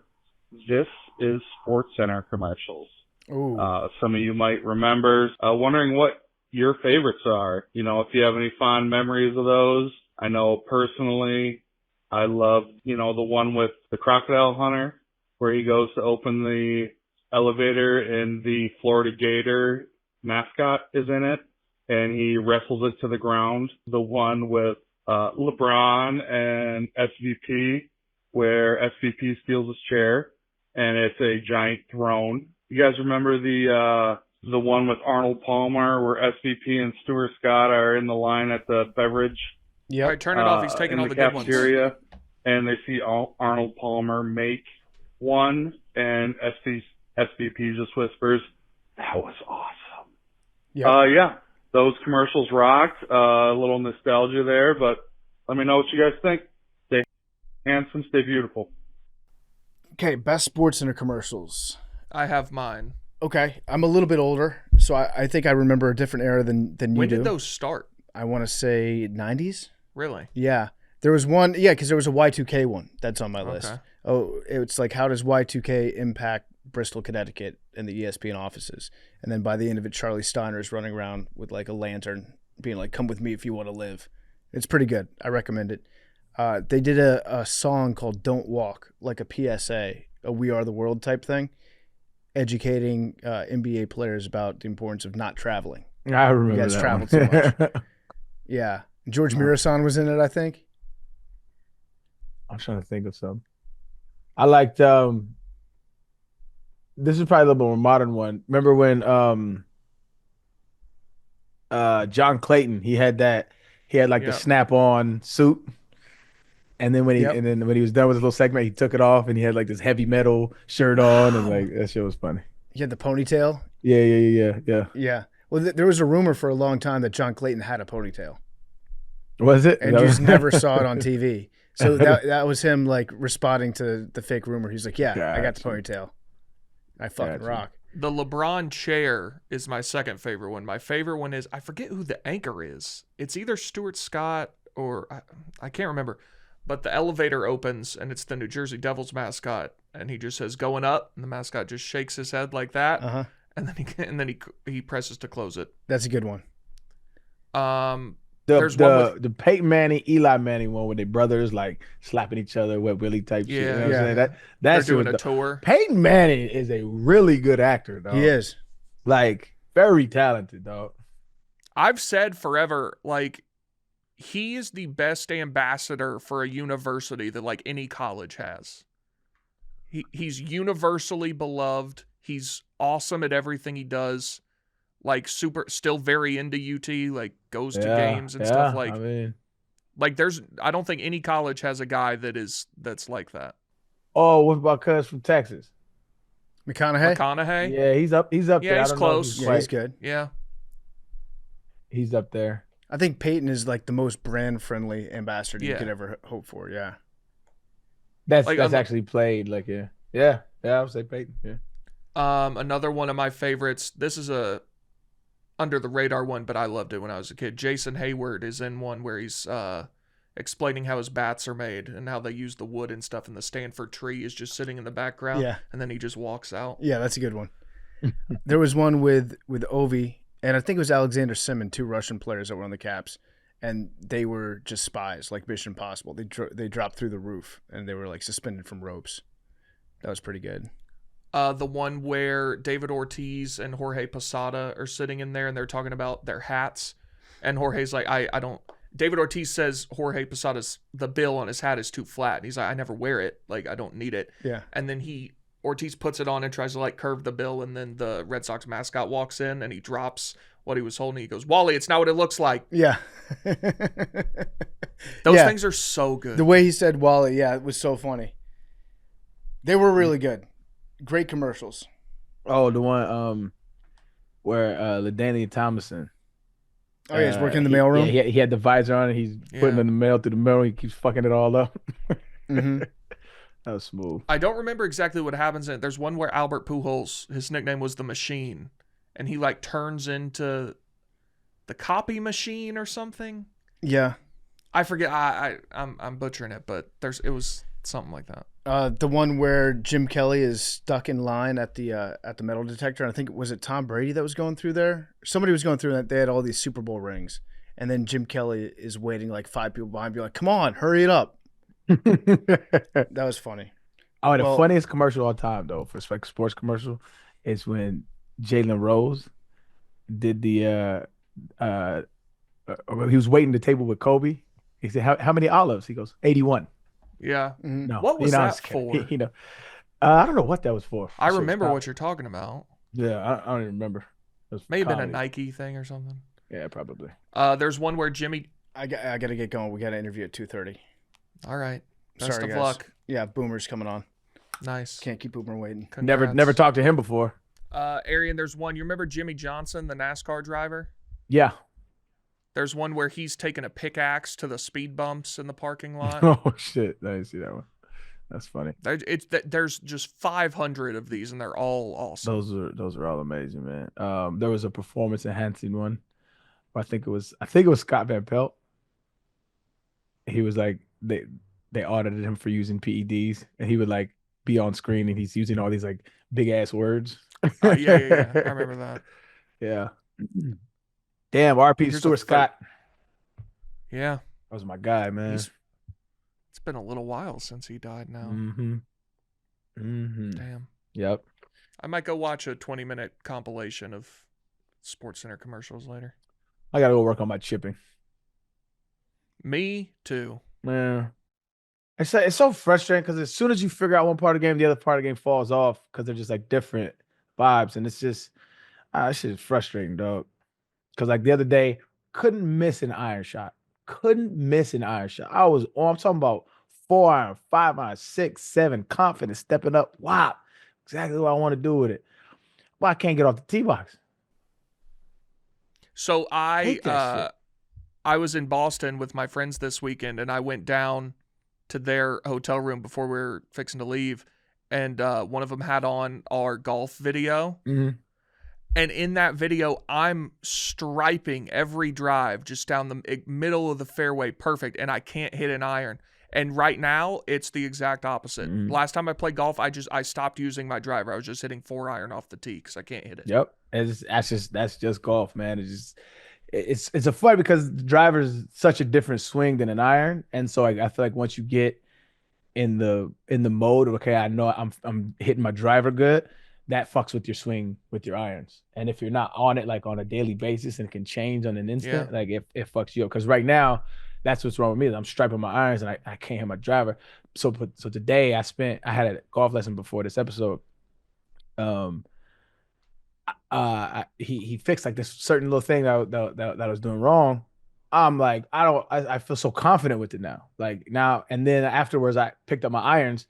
Speaker 12: This Is SportsCenter commercials.
Speaker 1: Ooh.
Speaker 12: Some of you might remember. Wondering what your favorites are. If you have any fond memories of those. I know personally I love, the one with the crocodile hunter where he goes to open the elevator and the Florida Gator mascot is in it. And he wrestles it to the ground. The one with LeBron and SVP, where SVP steals his chair, and it's a giant throne. You guys remember the one with Arnold Palmer, where SVP and Stuart Scott are in the line at the beverage?
Speaker 3: Yeah. All right, turn it off. He's taking all the good ones.
Speaker 12: Cafeteria, and they see Arnold Palmer make one, and SVP just whispers, "That was awesome." Yeah. Those commercials rocked. A little nostalgia there, but let me know what you guys think. Stay handsome, stay beautiful.
Speaker 1: Okay, best SportsCenter commercials.
Speaker 3: I have mine.
Speaker 1: Okay, I'm a little bit older, so I think I remember a different era than you do.
Speaker 3: When did those start?
Speaker 1: I want to say 90s.
Speaker 3: Really?
Speaker 1: Yeah. There was one, because there was a Y2K one that's on my list. Oh, it's like, how does Y2K impact Bristol, Connecticut, and the ESPN offices? And then by the end of it, Charlie Steiner's running around with like a lantern, being like, "Come with me if you want to live." It's pretty good. I recommend it. They did a song called "Don't Walk," like a PSA, a "We Are the World" type thing, educating NBA players about the importance of not traveling.
Speaker 2: I remember
Speaker 1: you guys
Speaker 2: that
Speaker 1: traveled
Speaker 2: one.
Speaker 1: too much. Yeah, George Mirasan was in it, I think.
Speaker 2: I'm trying to think of some. I liked this is probably a little more modern one. Remember when John Clayton, he had the snap-on suit, and then when he was done with his little segment, he took it off and he had like this heavy metal shirt on, and like that shit was funny.
Speaker 1: He had the ponytail.
Speaker 2: Yeah.
Speaker 1: Well, there was a rumor for a long time that John Clayton had a ponytail.
Speaker 2: Was it?
Speaker 1: And you just never saw it on TV. So that was him like responding to the fake rumor. He's like, "Yeah, I got the ponytail. I fucking rock."
Speaker 3: The LeBron chair is my second favorite one. My favorite one is, I forget who the anchor is. It's either Stuart Scott or I can't remember. But the elevator opens and it's the New Jersey Devils mascot, and he just says "going up," and the mascot just shakes his head like that, and then he presses to close it.
Speaker 1: That's a good one.
Speaker 2: The Peyton Manning, Eli Manning one where they brothers like slapping each other with Willie type shit. You know what I'm saying? That's
Speaker 3: doing a tour.
Speaker 2: Peyton Manning is a really good actor, dog.
Speaker 1: He is.
Speaker 2: Like, very talented, dog.
Speaker 3: I've said forever, like, he is the best ambassador for a university that like any college has. He's universally beloved. He's awesome at everything he does. Like still very into UT, like goes to games and stuff like. I don't think any college has a guy that's like that.
Speaker 2: Oh, what about Cuz from Texas?
Speaker 3: McConaughey.
Speaker 2: Yeah, he's up. He's up
Speaker 3: Yeah,
Speaker 2: there.
Speaker 3: he's
Speaker 2: I don't know if
Speaker 3: close.
Speaker 1: Yeah, he's good.
Speaker 3: Yeah.
Speaker 2: He's up there.
Speaker 1: I think Peyton is like the most brand friendly ambassador you
Speaker 3: Yeah.
Speaker 1: could ever hope for. Yeah.
Speaker 2: That's
Speaker 3: Like,
Speaker 2: actually played like yeah. I would say Peyton. Yeah.
Speaker 3: Another one of my favorites. This is a under the radar one, but I loved it when I was a kid. Jason Hayward is in one where he's explaining how his bats are made and how they use the wood and stuff, and the Stanford tree is just sitting in the background.
Speaker 1: Yeah.
Speaker 3: And then he just walks out.
Speaker 1: Yeah, that's a good one. There was one with Ovi, and I think it was Alexander Simon, 2 Russian players that were on the Caps, and they were just spies, like Mission Impossible. They dropped through the roof, and they were like suspended from ropes. That was pretty good.
Speaker 3: The one where David Ortiz and Jorge Posada are sitting in there and they're talking about their hats. And Jorge's like, I don't. David Ortiz says Jorge Posada's, the bill on his hat is too flat. And he's like, I never wear it. Like, I don't need it.
Speaker 1: Yeah.
Speaker 3: And then Ortiz puts it on and tries to like curve the bill. And then the Red Sox mascot walks in and he drops what he was holding. He goes, Wally, it's not what it looks like.
Speaker 1: Yeah.
Speaker 3: Those
Speaker 1: Yeah.
Speaker 3: things are so good.
Speaker 1: The way he said Wally, yeah, it was so funny. They were really good. Great commercials.
Speaker 2: Oh, the one where LaDainian Thomason.
Speaker 1: Oh, yeah, he's working in the mailroom.
Speaker 2: Yeah, he had the visor on and he's putting in the mail through the mail. He keeps fucking it all up.
Speaker 1: Mm-hmm.
Speaker 2: That was smooth.
Speaker 3: I don't remember exactly what happens in it. There's one where Albert Pujols, his nickname was the Machine, and he like turns into the copy machine or something.
Speaker 1: Yeah.
Speaker 3: I forget. I'm butchering it, but it was something like that.
Speaker 1: The one where Jim Kelly is stuck in line at the metal detector. And I think was it Tom Brady that was going through there. Somebody was going through that. They had all these Super Bowl rings, and then Jim Kelly is waiting like 5 people behind, be like, "Come on, hurry it up." That was funny.
Speaker 2: Oh, the funniest commercial of all time though, for like sports commercial, is when Jalen Rose did the he was waiting the table with Kobe. He said, "How many olives?" He goes, 81.
Speaker 3: Yeah.
Speaker 2: No.
Speaker 3: What was
Speaker 2: I'm
Speaker 3: that
Speaker 2: just kidding.
Speaker 3: for?
Speaker 2: I don't know what that was for.
Speaker 3: I remember what you're talking about.
Speaker 2: Yeah, I don't even remember. It was
Speaker 3: May have been a
Speaker 2: comedy.
Speaker 3: Nike thing or something.
Speaker 2: Yeah, probably.
Speaker 3: There's one where Jimmy.
Speaker 1: I got to get going. We got an interview at 2:30.
Speaker 3: All right. Best
Speaker 1: Sorry,
Speaker 3: of
Speaker 1: guys.
Speaker 3: luck.
Speaker 1: Yeah, Boomer's coming on.
Speaker 3: Nice.
Speaker 1: Can't keep Boomer waiting.
Speaker 3: Congrats.
Speaker 2: Never talked to him before.
Speaker 3: Arian, there's one. You remember Jimmy Johnson, the NASCAR driver?
Speaker 2: Yeah.
Speaker 3: There's one where he's taking a pickaxe to the speed bumps in the parking lot.
Speaker 2: Oh shit! I didn't see that one. That's funny.
Speaker 3: There's just 500 of these, and they're all awesome.
Speaker 2: Those are all amazing, man. There was a performance enhancing one. I think it was Scott Van Pelt. He was like they audited him for using PEDs, and he would like be on screen, and he's using all these like big ass words.
Speaker 3: Yeah. I remember that.
Speaker 2: Yeah. Damn, RP
Speaker 3: Here's
Speaker 2: Stuart Scott.
Speaker 3: Yeah.
Speaker 2: That was my guy, man.
Speaker 3: It's been a little while since he died now. Damn.
Speaker 2: Yep.
Speaker 3: I might go watch a 20-minute compilation of SportsCenter commercials later.
Speaker 2: I gotta go work on my chipping.
Speaker 3: Me too.
Speaker 2: Yeah. It's so frustrating because as soon as you figure out one part of the game, the other part of the game falls off because they're just like different vibes, and it's just that shit is frustrating, dog. Because like the other day, couldn't miss an iron shot. I was on. I'm talking about 4 iron, 5 iron, 6, 7, confident, stepping up. Wow, exactly what I want to do with it. But I can't get off the tee box.
Speaker 3: So
Speaker 2: Hate that shit.
Speaker 3: I was in Boston with my friends this weekend, and I went down to their hotel room before we were fixing to leave, and one of them had on our golf video.
Speaker 2: Mm-hmm.
Speaker 3: And in that video, I'm striping every drive just down the middle of the fairway perfect, and I can't hit an iron. And right now, it's the exact opposite.
Speaker 2: Mm-hmm.
Speaker 3: Last time I played golf, I stopped using my driver. I was just hitting 4 iron off the tee because I can't hit it.
Speaker 2: Yep, that's just golf, man. It's a fun because the driver's such a different swing than an iron, and so I feel like once you get in the mode of okay, I know I'm hitting my driver good, that fucks with your swing with your irons. And if you're not on it like on a daily basis and it can change on an instant, like it fucks you up. Because right now, that's what's wrong with me. I'm striping my irons and I can't hit my driver. So today I had a golf lesson before this episode. He fixed like this certain little thing that I was doing wrong. I'm like, I feel so confident with it now. Like now, and then afterwards I picked up my irons.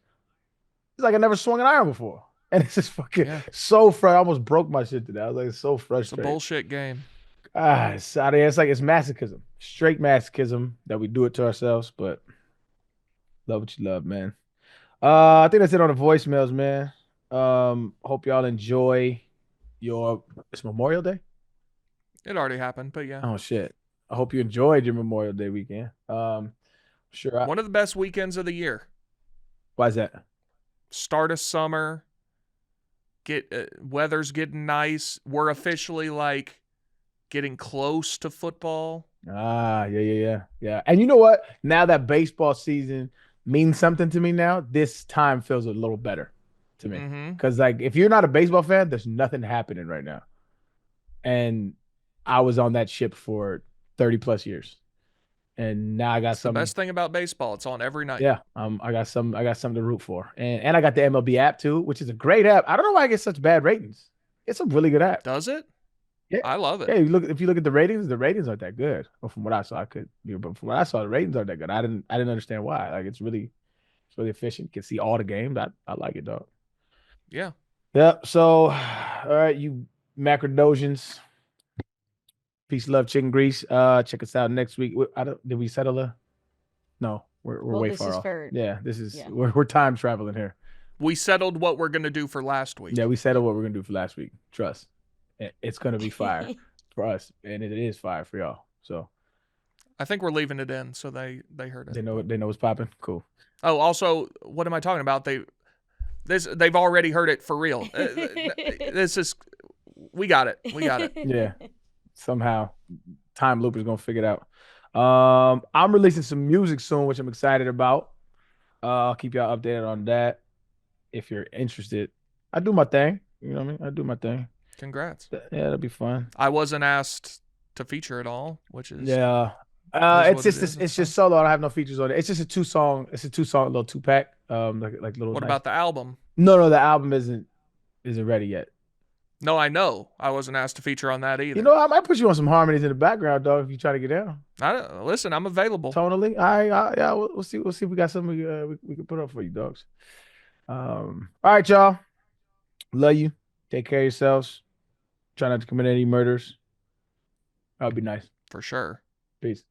Speaker 2: It's like I never swung an iron before. And it's just fucking
Speaker 3: Yeah.
Speaker 2: so frustrating. I almost broke my shit today. I was like, it's so
Speaker 3: It's a
Speaker 2: frustrating.
Speaker 3: bullshit game.
Speaker 2: It's like it's masochism, straight masochism that we do it to ourselves. But love what you love, man. I think that's it on the voicemails, man. Hope y'all enjoy it's Memorial Day.
Speaker 3: It already happened, but yeah.
Speaker 2: Oh shit! I hope you enjoyed your Memorial Day weekend. Sure.
Speaker 3: One of the best weekends of the year.
Speaker 2: Why is that?
Speaker 3: Start of summer. Weather's getting nice. We're officially like getting close to football.
Speaker 2: Yeah. And you know what? Now that baseball season means something to me now, this time feels a little better to me. Because like if you're not a baseball fan, there's nothing happening right now. And I was on that ship for 30 plus years. And now I got
Speaker 3: The best thing about baseball, it's on every night.
Speaker 2: Yeah. I got something to root for. And I got the MLB app too, which is a great app. I don't know why I get such bad ratings. It's a really good app.
Speaker 3: Does it?
Speaker 2: Yeah.
Speaker 3: I love it.
Speaker 2: Yeah, if you look at the ratings aren't that good. Well, from what I saw, but from what I saw, the ratings aren't that good. I didn't understand why. Like it's really efficient. You can see all the games. I like it, dog.
Speaker 3: Yeah.
Speaker 2: Yep. So, all right, you Macrodosians. Peace, love, chicken grease. Check us out next week. Did we settle a? No, we're way far off. Yeah, we're time traveling here.
Speaker 3: We settled what we're gonna do for last week.
Speaker 2: Yeah, we settled what we're gonna do for last week. Trust. It's gonna be fire for us, and it is fire for y'all. So,
Speaker 3: I think we're leaving it in, so they heard it.
Speaker 2: They know what's popping. Cool.
Speaker 3: Oh, also, what am I talking about? They've already heard it for real. We got it.
Speaker 2: Yeah. Somehow, time loop is gonna figure it out. I'm releasing some music soon, which I'm excited about. I'll keep y'all updated on that if you're interested. I do my thing. You know what I mean? I do my thing.
Speaker 3: Congrats.
Speaker 2: Yeah, that'll be fun.
Speaker 3: I wasn't asked to feature at all, which is
Speaker 2: it's just solo. I don't have no features on it. It's just a 2-song. It's a 2-song little 2-pack. Like little.
Speaker 3: What about the album?
Speaker 2: No, the album isn't ready yet.
Speaker 3: No, I know. I wasn't asked to feature on that either.
Speaker 2: You know, I might put you on some harmonies in the background, dog, if you try to get down.
Speaker 3: Listen, I'm available.
Speaker 2: Tonally, yeah, we'll see. We'll see if we got something we can put up for you, dogs. All right, y'all. Love you. Take care of yourselves. Try not to commit any murders. That would be nice.
Speaker 3: For sure.
Speaker 2: Peace.